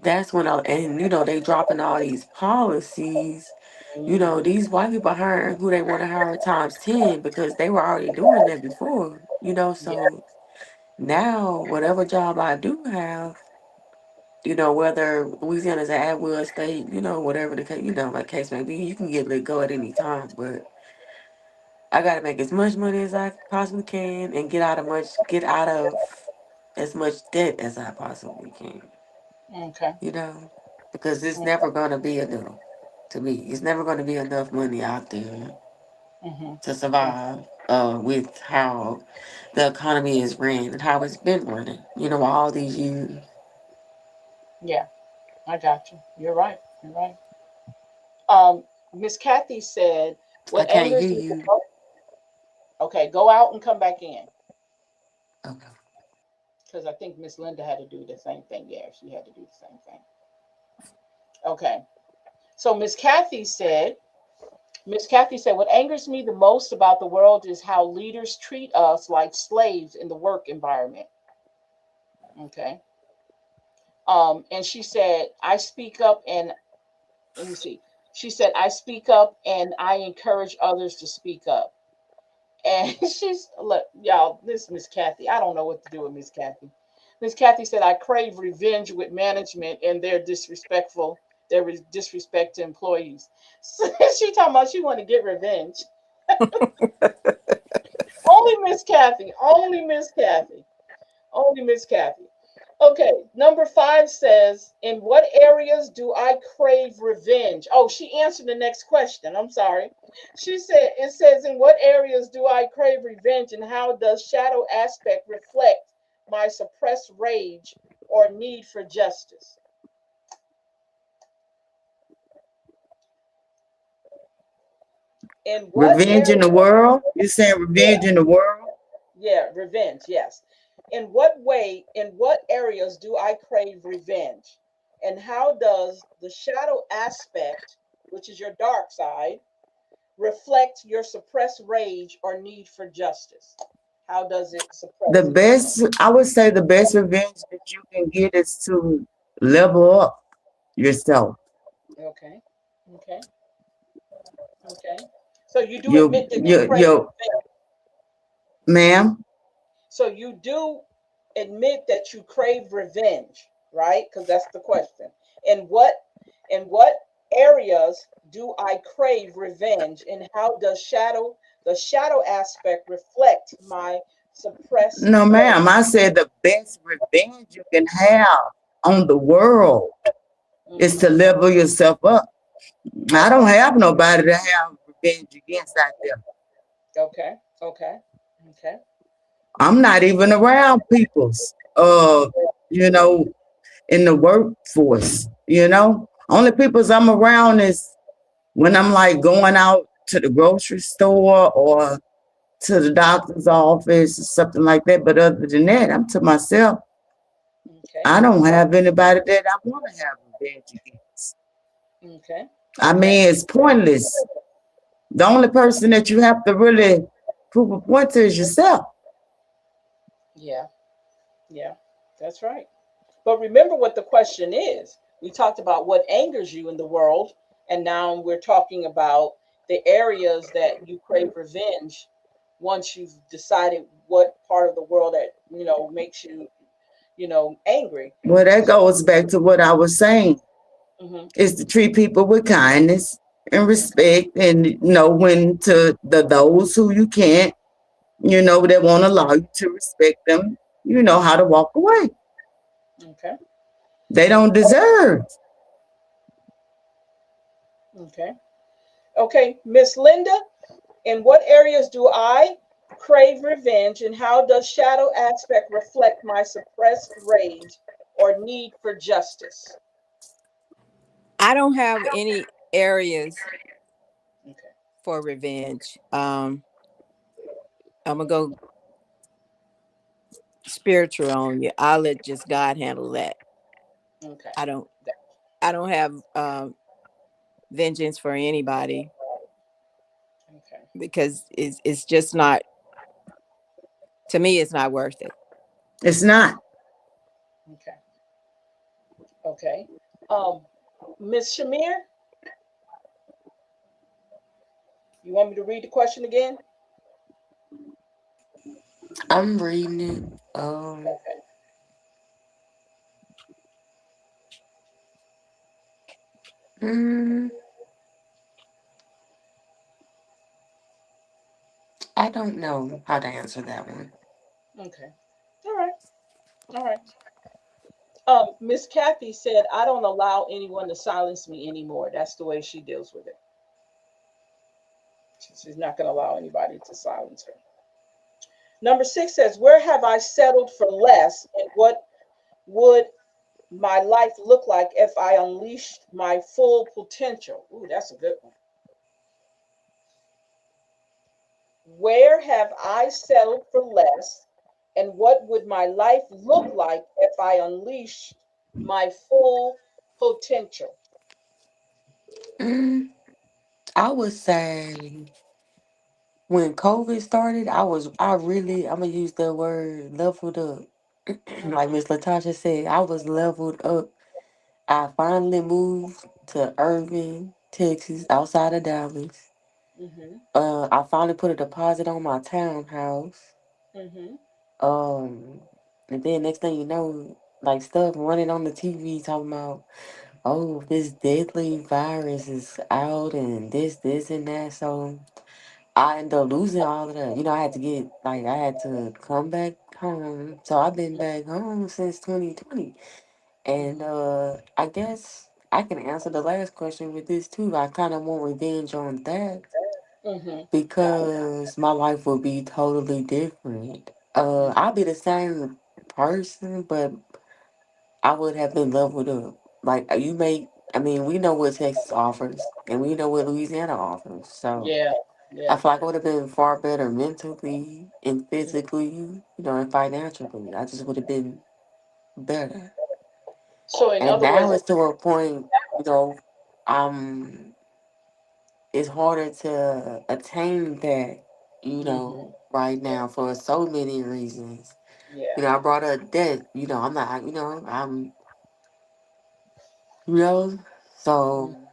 That's when and they dropping all these policies. Mhm. These white people hiring who they want to hire times 10 because they were already doing that before. Yeah. So now whatever job I do have, whether Louisiana's an at will state, whatever the case, like case may be, you can get let go at any time. But I gotta make as much money as I possibly can and get out of as much debt as I possibly can. Okay. you know, because it's Okay. never going to be enough to me. It's never going to be enough money out there Mhm. to survive with how the economy is ran and how it's been running, all these years. Yeah, I got you. You're right. You're right. Miss Kathy said, I "What can't angers hear me the you. most." Okay, go out and come back in, Okay. because I think Miss Linda had to do the same thing. Yeah, she had to do the same thing. Okay. So Miss Kathy said, "What angers me the most about the world is how leaders treat us like slaves in the work environment." Okay. And she said, "I speak up and let me see. She said, I speak up and I encourage others to speak up." And she's look, y'all, this Miss Kathy. I don't know what to do with Miss Kathy. Miss Kathy said, "I crave revenge with management and their disrespect to employees." So she talking about she want to get revenge. Only Miss Kathy. Only Miss Kathy. Only Miss Kathy. Okay, number 5 says, "In what areas do I crave revenge?" Oh, she answered the next question. I'm sorry. She said, it says, "In what areas do I crave revenge and how does shadow aspect reflect my suppressed rage or need for justice?" In what Revenge in the area? world? You saying Yeah, revenge in the world? yeah, revenge, yes. In what areas do I crave revenge? And how does the shadow aspect, which is your dark side, reflect your suppressed rage or need for justice? How does it The suppress it? best, I would say the best revenge that you can get is to level up yourself. Okay. Okay. Okay. So you do Your, admit that you your, crave your, revenge. ma'am, So you do admit that you crave revenge, right? Because that's the question. And what areas do I crave revenge, and how does the shadow aspect reflect my suppressed no, rage? ma'am. I said the best revenge you can have on the world is Hmm. to level yourself up. I don't Okay. have nobody to have revenge against out there. Okay. Okay. Okay. I'm not even around people's, you know, in the workforce. Only people's I'm around is when I'm like going out to the grocery store or to the doctor's office or something like that. But other than that, I'm to myself. Okay. I don't have anybody that I want to have revenge against. Okay. I Okay. mean, it's pointless. The only person that you have to really prove a point to is yourself. Yeah. Yeah. That's right. But remember what the question is. We talked about what angers you in the world, and now we're talking about the areas that you crave revenge once you've decided what part of the world that, makes you, angry. Well, that So, goes back to what I was saying, hmm is to treat people with kindness and respect and know when to those who you can't, that won't allow you to respect them, you know how to walk away. okay. They don't deserve. Okay. Okay. Miss Linda, in what areas do I crave revenge, and how does shadow aspect reflect my suppressed rage or need for justice? I don't have any areas Okay. for revenge. I'm gonna go spiritual on you. I'll let just God handle that. Okay. I don't. Th- I don't have vengeance for anybody Okay. because it's just not, to me. It's not worth it. It's not. Okay. Okay. Um, Miss Shamir, you want me to read the question again? I'm reading it. Okay. Mm, I don't know how to answer that one. Okay. All right. All right. Miss Kathy said, I don't allow anyone to silence me anymore. That's the way she deals with it. She's not going to allow anybody to silence her. Number 6 says, where have I settled for less, and what would my life look like if I unleashed my full potential? Ooh, that's a good one. Where have I settled for less, and what would my life look like if I unleashed my full potential? Mm, I would say when COVID started, I'm gonna use the word leveled up. Like Mm-hmm, Miss Latasha said, I was leveled up. I finally moved to Irving, Texas, outside of Dallas. mm-hmm, I finally put a deposit on my townhouse. mm-hmm, Um, and then next thing you know, like stuff running on the TV talking about, oh, this deadly virus is out and this and that. So I ended up losing all of that. I had to I had to come back home. So I've been back home since 2020. And mm-hmm, I guess I can answer the last question with this too. I kind of want revenge on that mm-hmm. Got it. because my life would be totally different. I'll Mm-hmm, be the same person, but I would have been leveled up. Like I mean, we know what Texas offers, and we know what Louisiana offers. So yeah, I yeah. feel like I would have been far better mentally and Mhm. physically, and financially. I just would have been better. So, in And other now words, it's to a point, you know, um, it's harder to attain that, mm-hmm, right yeah, now for so many reasons. yeah, I brought up debt, I'm not, you know, so, mm-hmm,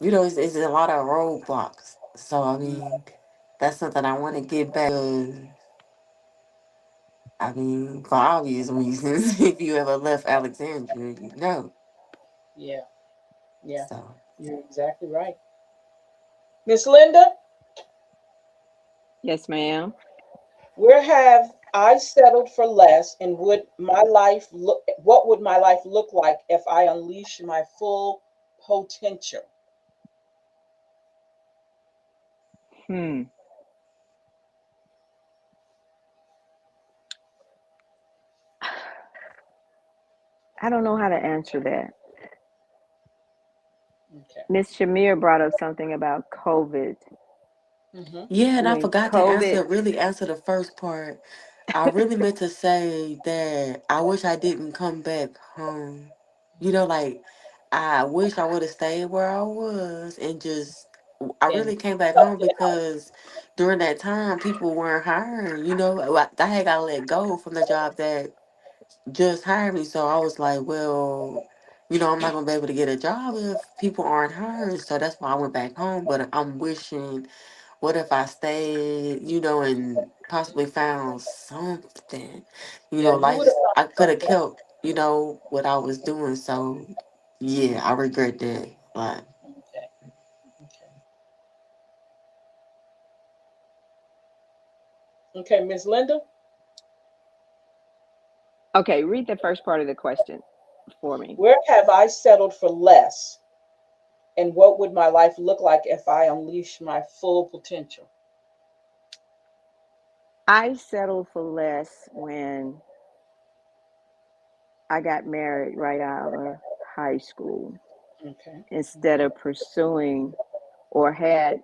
it's a lot of roadblocks. So, I mm-hmm. mean, that's something I want to get back. I mean, for obvious reasons, if you ever left Alexandria, you know. Yeah, yeah. So, You're exactly right. Miss Linda, Yes, ma'am. where have I settled for less, and what would my life look like if I unleashed my full potential? Hmm. I don't know how to answer that. Okay. Miss Shamir brought up something about COVID. Mm-hmm. yeah, and I When forgot to COVID, really answer the first part. I really meant to say that I wish I didn't come back home. Like, I wish I would have stayed where I was and just I and really came back tough home it out. because during that time people weren't hiring. You know, I had got let go from the job that just hired me. So I was like, well, I'm not gonna be able to get a job if people aren't hiring. So that's why I went back home. But I'm wishing, what if I stayed, and possibly found something, Yeah, you would like have I found could have something. kept, what I was doing. So yeah, I regret that. Like, Okay. Okay. Okay, Miss Linda, Okay, read the first part of the question for me. where have I settled for less? And what would my life look like if I unleashed my full potential? I settled for less when I got married right out of high school Okay. instead Okay. of pursuing or had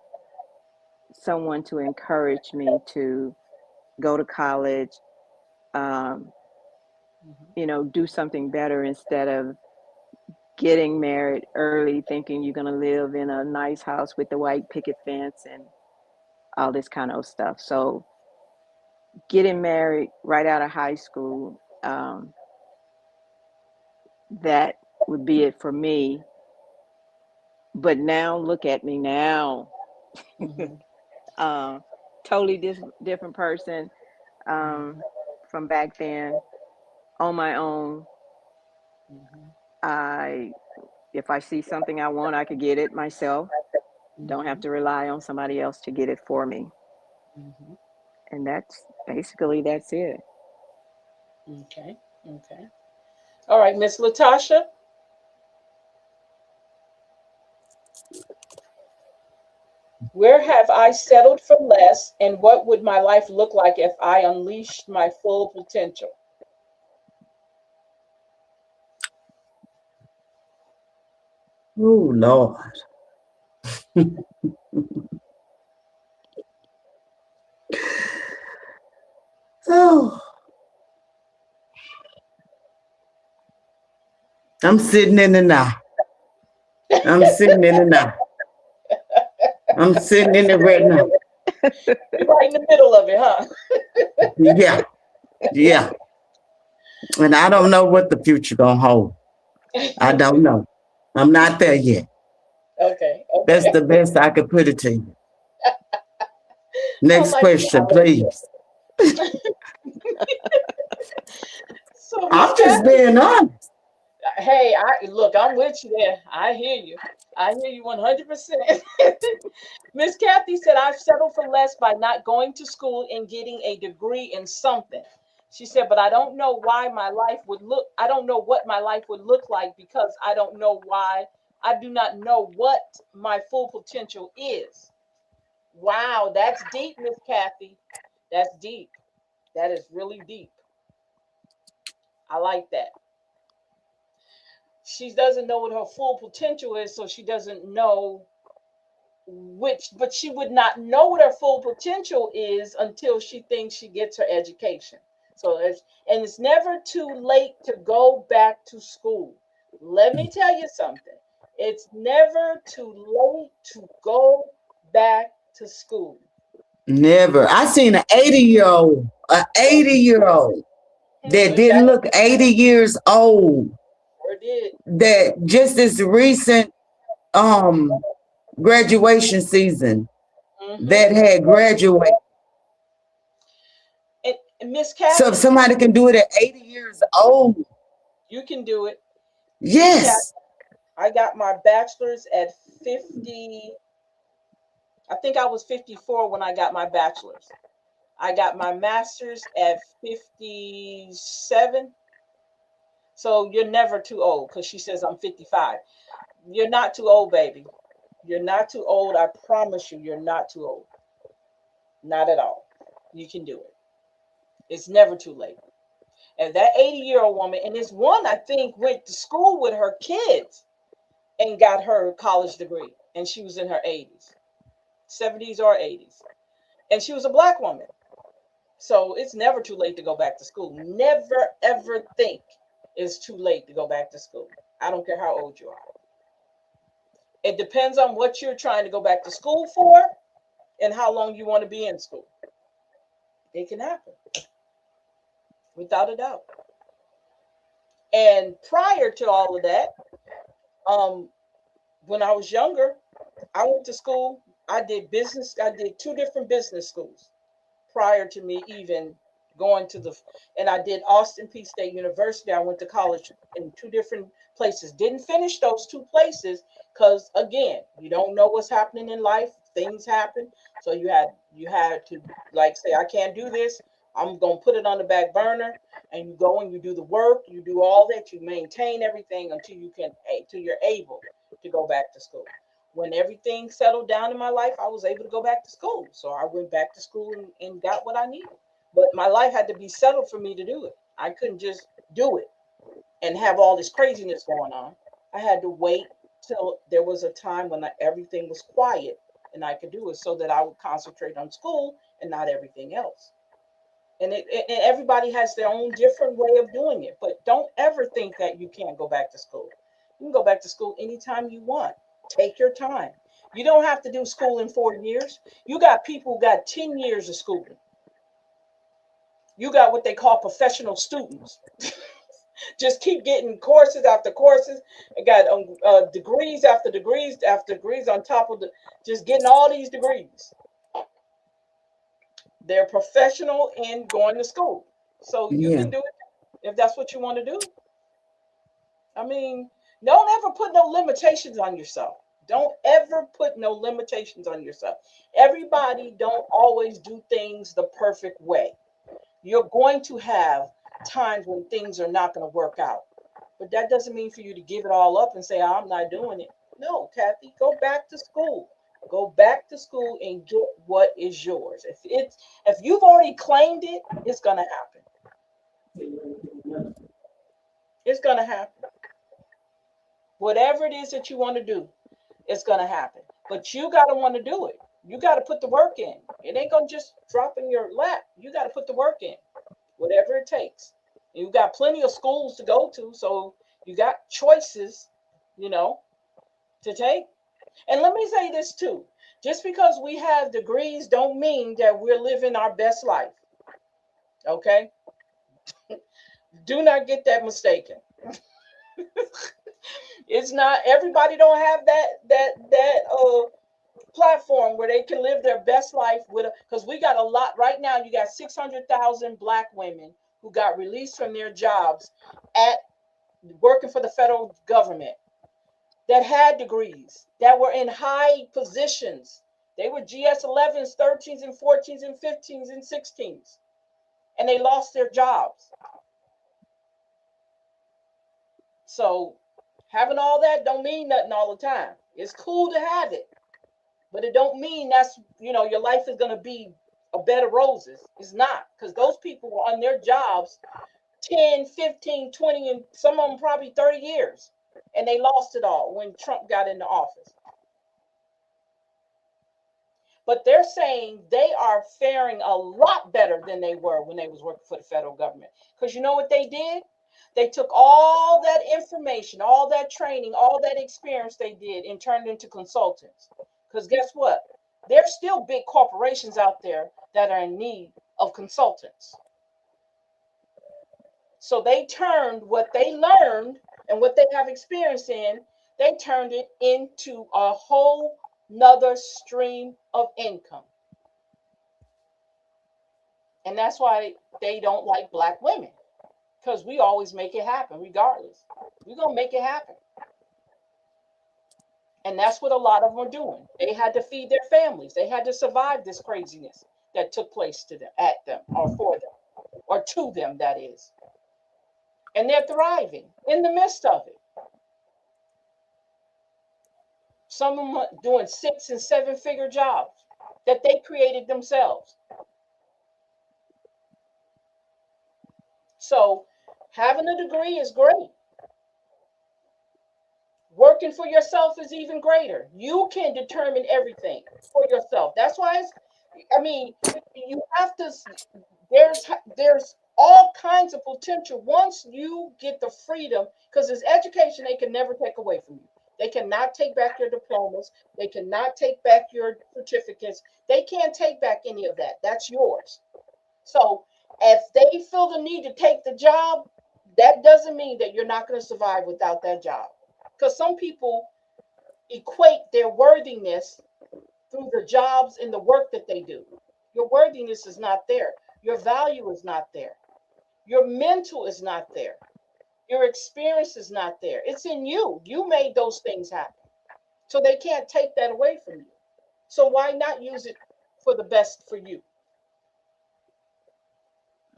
someone to encourage me to go to college, um, Mhm. do something better instead of getting married early, thinking you're going to live in a nice house with the white picket fence and all this kind of stuff. So, getting married right out of high school, that would be it for me. But now, look at me now. Mhm. uh, totally different person Mhm. from back then. On my own, Mhm. I if I see something I want, I could get it myself. Don't have Mhm. to rely on somebody else to get it for me. Mhm. And that's it. Okay. Okay. All right, Miss Latasha, where have I settled for less, and what would my life look like if I unleashed my full potential? Oh Lord. Oh, I'm sitting in the now. I'm sitting in the now. I'm sitting in it right now. You're right in the middle of it, huh? Yeah, yeah. And I don't know what the future gonna hold. I don't know. I'm not there yet. Okay. That's Okay. the best I could put it to you. I Next like it. I question, like it. please. So, Miss I'm just Kathy, being honest. hey, I look, I'm with you there. I hear you. I hear you 100%. Miss Kathy said, I've settled for less by not going to school and getting a degree in something. She said, but I don't know why my life would look, I don't know what my life would look like because I don't know why. I do not know what my full potential is. Wow, that's deep, Miss Kathy. That's deep. That is really deep. I like that. She doesn't know what her full potential is, so she doesn't know but she would not know what her full potential is until she thinks she gets her education. So it's never too late to go back to school. Let me tell you something. It's never too late to go back to school. Never. I seen an 80-year-old, an Oh, 80-year-old that Miss Kathy didn't look 80 years old, sure did. that just this recent um graduation season Hmm. that had graduated. And Miss So if Kathy, somebody can do it at 80 years old, you can do it. Miss Kathy, yes, I got my bachelor's at 50. I think I was 54 when I got my bachelor's. I got my master's at 57. So you're never too old because she says I'm 55. You're not too old, baby. You're not too old. I promise you, you're not too old. Not at all. You can do it. It's never too late. And that 80-year-old woman, and this one I think went to school with her kids and got her college degree. And she was in her 80s, 70s or 80s. And she was a black woman. So it's never too late to go back to school. Never ever think it's too late to go back to school. I don't care how old you are. It depends on what you're trying to go back to school for and how long you want to be in school. It can happen without a doubt. And prior to all of that, um, when I was younger, I went to school. I did business. I did two different business schools prior to me even going to the, and I did Austin Peay State University. I went to college in two different places. Didn't finish those two places because again, you don't know what's happening in life. Things happen. So you had to like say, I can't do this. I'm gonna put it on the back burner, and you go and you do the work, you do all that, you maintain everything until you can until you're able to go back to school. When everything settled down in my life, I was able to go back to school. So I went back to school and got what I needed. But my life had to be settled for me to do it. I couldn't just do it and have all this craziness going on. I had to wait till there was a time when everything was quiet and I could do it so that I would concentrate on school and not everything else. And everybody has their own different way of doing it. But don't ever think that you can't go back to school. You can go back to school anytime you want. Take your time. You don't have to do school in 4 years. You got people who got 10 years of schooling. You got what they call professional students. Just keep getting courses after courses. And got degrees after degrees after degrees on top of just getting all these degrees. They're professional in going to school. So you Yeah. can do it if that's what you want to do. I mean, don't ever put no limitations on yourself. Don't ever put no limitations on yourself. Everybody don't always do things the perfect way. You're going to have times when things are not going to work out. But that doesn't mean for you to give it all up and say, I'm not doing it. No, Kathy, go back to school. Go back to school and get what is yours. If you've already claimed it, it's gonna happen. It's gonna happen. Whatever it is that you want to do, it's gonna happen. But you gotta want to do it. You gotta put the work in. It ain't gonna just drop in your lap. You gotta put the work in, whatever it takes. You got plenty of schools to go to, so you got choices, you know, to take. And let me say this too. Just because we have degrees don't mean that we're living our best life. Okay? Do not get that mistaken. It's not everybody don't have that platform where they can live their best life with because we got a lot right now. You got 600,000 black women who got released from their jobs at working for the federal government that had degrees that were in high positions. They were GS 11s, 13s, and 14s, and 15s, and 16s, and they lost their jobs. So having all that don't mean nothing all the time. It's cool to have it, but it don't mean that's your life is gonna be a bed of roses. It's not, because those people were on their jobs 10, 15, 20, and some of them probably 30 years, and they lost it all when Trump got into office. But they're saying they are faring a lot better than they were when they was working for the federal government. Because you know what they did? They took all that information, all that training, all that experience they did and turned it into consultants. Because guess what? There's still big corporations out there that are in need of consultants. So they turned what they learned and what they have experience in, they turned it into a whole nother stream of income. And that's why they don't like black women, because we always make it happen regardless. We're going to make it happen. And that's what a lot of them are doing. They had to feed their families. They had to survive this craziness that took place to them, at them, or for them, or to them, that is. And they're thriving in the midst of it. Some of them are doing 6 and 7 figure jobs that they created themselves. So having a degree is great. Working for yourself is even greater. You can determine everything for yourself. That's why you have to, there's all kinds of potential once you get the freedom, because it's education they can never take away from you. They cannot take back your diplomas. They cannot take back your certificates. They can't take back any of that. That's yours. So if they feel the need to take the job, that doesn't mean that you're not going to survive without that job. Because some people equate their worthiness through the jobs and the work that they do. Your worthiness is not there. Your value is not there. Your mental is not there. Your experience is not there. It's in you. You made those things happen. So they can't take that away from you. So why not use it for the best for you?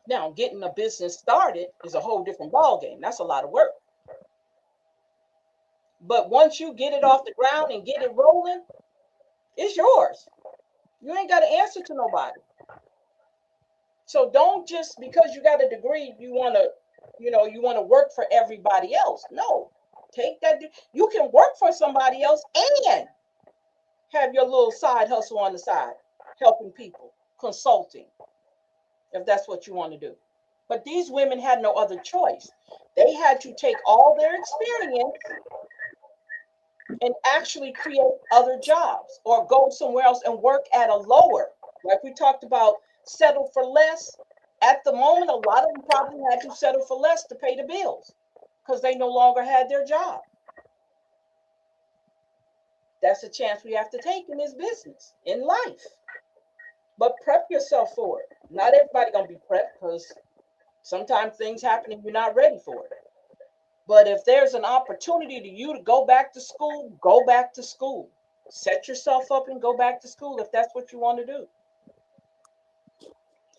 Now, getting a business started is a whole different ballgame. That's a lot of work. But once you get it off the ground and get it rolling, it's yours. You ain't got to answer to nobody. So don't just because you got a degree, you want to work for everybody else. No, take that. You can work for somebody else and have your little side hustle on the side, helping people, consulting, if that's what you want to do. But these women had no other choice. They had to take all their experience and actually create other jobs or go somewhere else and work at a lower, like we talked about, settle for less. At the moment, a lot of them probably had to settle for less to pay the bills because they no longer had their job. That's a chance we have to take in this business, in life. But prep yourself for it. Not everybody gonna be prepped because sometimes things happen and you're not ready for it. But if there's an opportunity to you to go back to school, go back to school. Set yourself up and go back to school if that's what you want to do.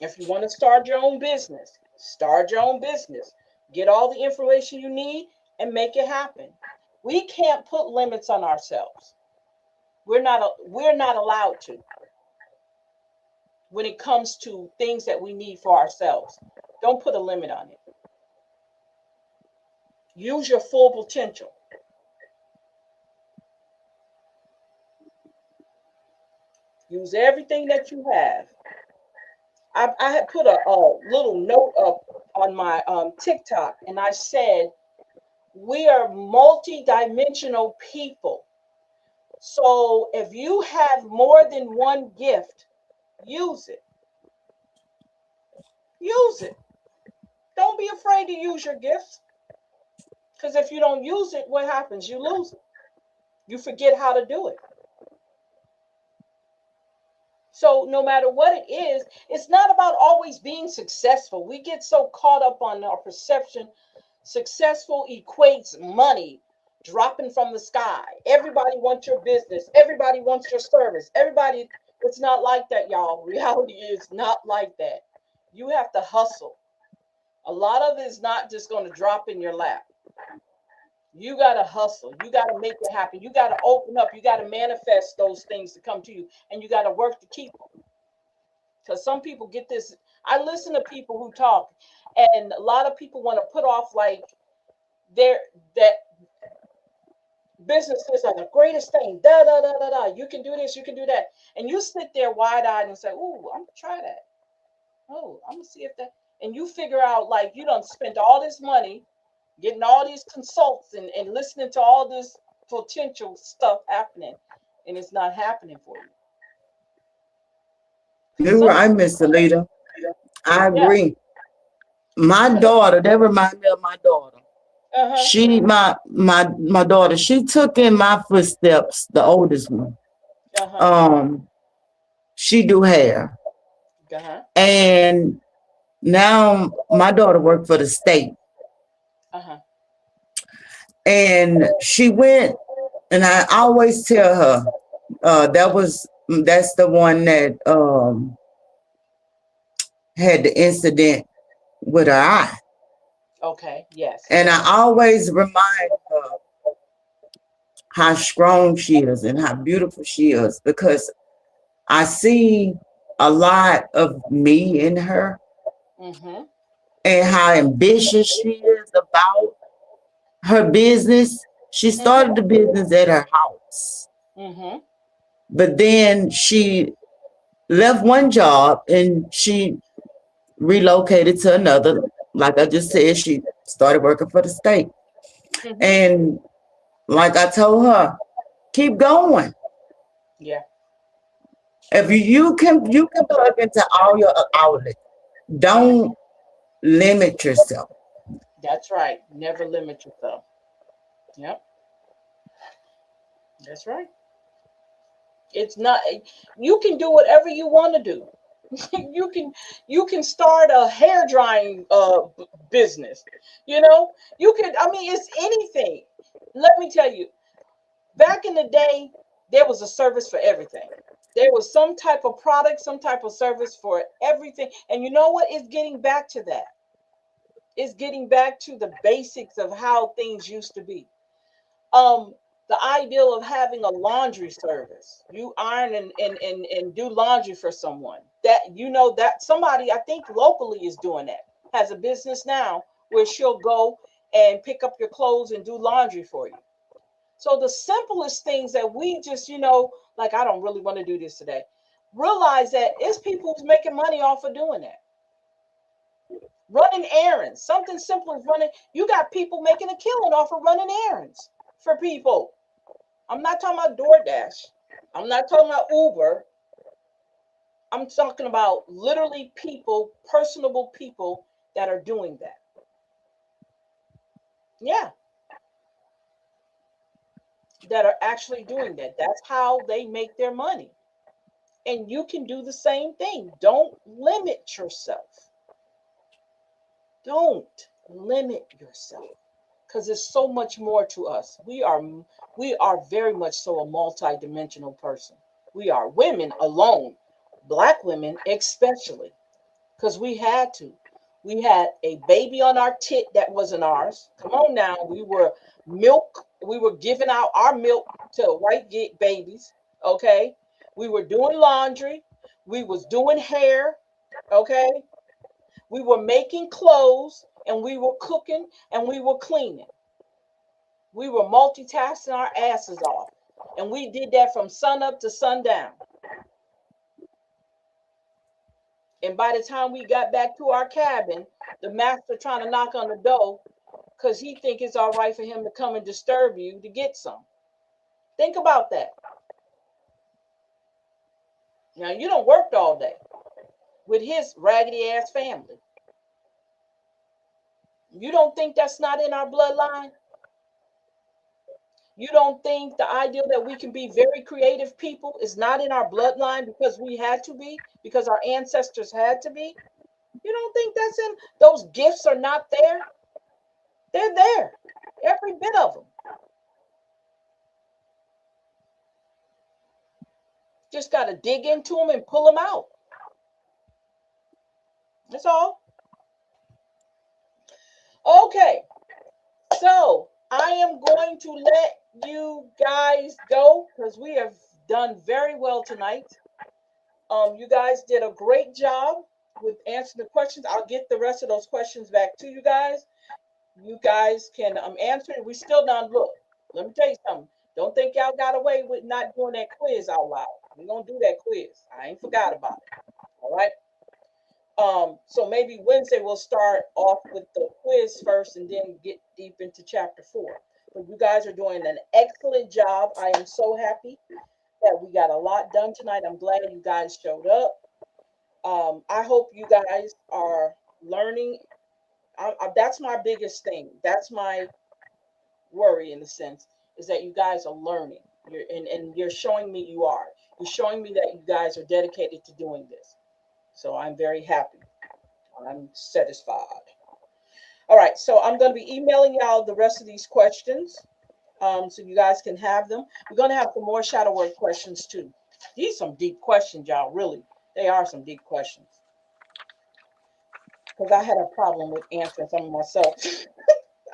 If you want to start your own business, start your own business. Get all the information you need and make it happen. We can't put limits on ourselves. We're not allowed to when it comes to things that we need for ourselves. Don't put a limit on it. Use your full potential. Use everything that you have. I had put a little note up on my TikTok, and I said, we are multi-dimensional people. So if you have more than one gift, use it. Use it. Don't be afraid to use your gifts. Because if you don't use it, what happens? You lose it. You forget how to do it. So no matter what it is, it's not about always being successful. We get so caught up on our perception. Successful equates money dropping from the sky. Everybody wants your business. Everybody wants your service. Everybody, it's not like that, y'all. Reality is not like that. You have to hustle. A lot of it is not just going to drop in your lap. You got to hustle. You got to make it happen. You got to open up. You got to manifest those things to come to you. And you got to work to keep them. Because some people get this. I listen to people who talk. And a lot of people want to put off like that businesses are the greatest thing. Da, da, da, da, da. You can do this. You can do that. And you sit there wide-eyed and say, "Ooh, I'm going to try that. Oh, I'm going to see if that." And you figure out like you done spent all this money getting all these consults and listening to all this potential stuff happening, and it's not happening for you. You're right, Miss Alita. I agree. My daughter, that reminds me of my daughter. She, my daughter, she took in my footsteps, the oldest one. She do hair. And now my daughter worked for the state. And she went, and I always tell her, that's the one that had the incident with her eye. Okay, yes. And I always remind her how strong she is and how beautiful she is, because I see a lot of me in her, and how ambitious she is about her business. She started the business at her house. But then she left one job and she relocated to another. Like I just said, she started working for the state. And Like I told her, keep going. Yeah. If you can plug into all your outlets. Don't limit yourself. That's right. Never limit yourself. Yep. That's right. It's not, you can do whatever you want to do. you can you can start a hair drying business. You know, you could, I mean, it's anything. Let me tell you, back in the day, there was a service for everything. There was some type of product, some type of service for everything. And you know what? It's getting back to that. It's getting back to the basics of how things used to be. um the ideal of having a laundry service, you iron and do laundry for someone, that you know that somebody, I think locally, is doing that, has a business now where she'll go and pick up your clothes and do laundry for you. So the simplest things that we just, like, I don't really want to do this today, realize that it's people who's making money off of doing that. Running errands, something simple as running, you got people making a killing off of running errands for people. I'm not talking about DoorDash. I'm not talking about Uber. I'm talking about literally people, personable people that are doing that. Yeah, that are actually doing that. That's how they make their money. And you can do the same thing. Don't limit yourself. Don't limit yourself, because there's so much more to us. We are very much so a multi-dimensional person. We are women alone, black women especially, because we had to. We had a baby on our tit that wasn't ours. Come on now, we were giving out our milk to white babies. Okay, we were doing laundry, we was doing hair. Okay, we were making clothes, and we were cooking, and we were cleaning. We were multitasking our asses off. And we did that from sun up to sundown. And by the time we got back to our cabin, the master trying to knock on the door because he think it's all right for him to come and disturb you to get some. Think about that. Now, you don't worked all day with his raggedy ass family. You don't think that's not in our bloodline? You don't think the idea that we can be very creative people is not in our bloodline because we had to be, because our ancestors had to be? You don't think that's in, those gifts are not there? They're there, every bit of them. Just got to dig into them and pull them out. That's all. Okay, so I am going to let you guys go because we have done very well tonight. You guys did a great job with answering the questions. I'll get the rest of those questions back to you guys. You guys can answer it. We still done. Look, let me tell you something. Don't think y'all got away with not doing that quiz out loud. We're gonna do that quiz. I ain't forgot about it. All right. So maybe Wednesday we'll start off with the quiz first and then get deep into chapter 4. But you guys are doing an excellent job. I am so happy that we got a lot done tonight. I'm glad you guys showed up. I hope you guys are learning. That's my biggest thing. That's my worry, in a sense, is that you guys are learning. And you're showing me you are. You're showing me that you guys are dedicated to doing this. So I'm very happy. I'm satisfied. All right, so I'm going to be emailing y'all the rest of these questions, so you guys can have them. We're going to have some more shadow work questions too. These are some deep questions, y'all. Really, they are some deep questions. Because I had a problem with answering some of myself.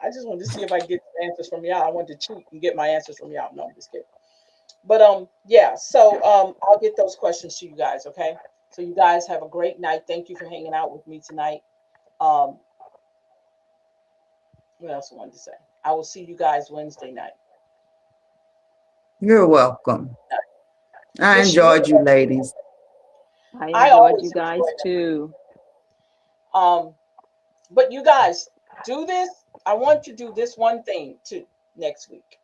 I just wanted to see if I get answers from y'all. I wanted to cheat and get my answers from y'all. No, I'm just kidding. But yeah. So I'll get those questions to you guys. Okay. So you guys have a great night. Thank you for hanging out with me tonight. What else I wanted to say? I will see you guys Wednesday night. You're welcome. I Yes, you enjoyed you will. ladies. I I enjoyed you always guys enjoy too. it. But you guys do this. I want you to do this one thing too next week.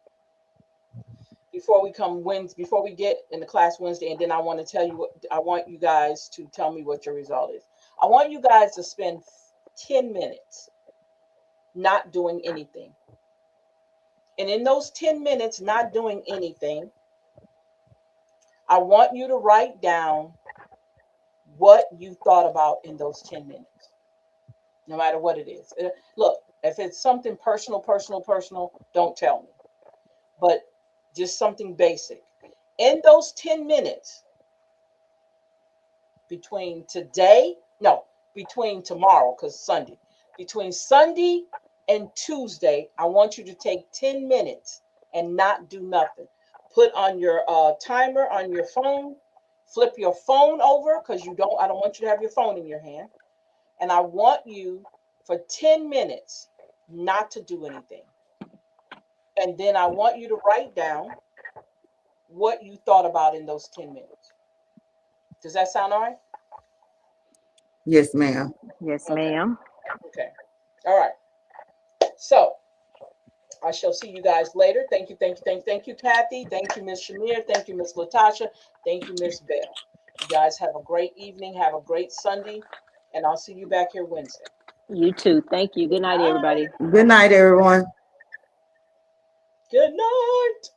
before we come Wednesday, before we get in the class Wednesday, and then I want to tell you what I want you guys to tell me what your result is. I want you guys to spend 10 minutes not doing anything. And in those 10 minutes not doing anything, I want you to write down what you thought about in those 10 minutes, no matter what it is. Look, if it's something personal, don't tell me. But just something basic. In those 10 minutes between tomorrow, because Sunday, between Sunday and Tuesday, I want you to take 10 minutes and not do nothing. Put on your timer on your phone, flip your phone over, because I don't want you to have your phone in your hand. And I want you for 10 minutes not to do anything. And then I want you to write down what you thought about in those 10 minutes. Does that sound all right? Yes, ma'am. Yes, Okay. ma'am. Okay. All right. So I shall see you guys later. Thank you, Kathy. Thank you, Miss Shamir. Thank you, Miss Latasha. Thank you, Miss Bell. You guys have a great evening. Have a great Sunday. And I'll see you back here Wednesday. You too. Thank you. Good night, Bye. everybody. Good night, everyone. Good night.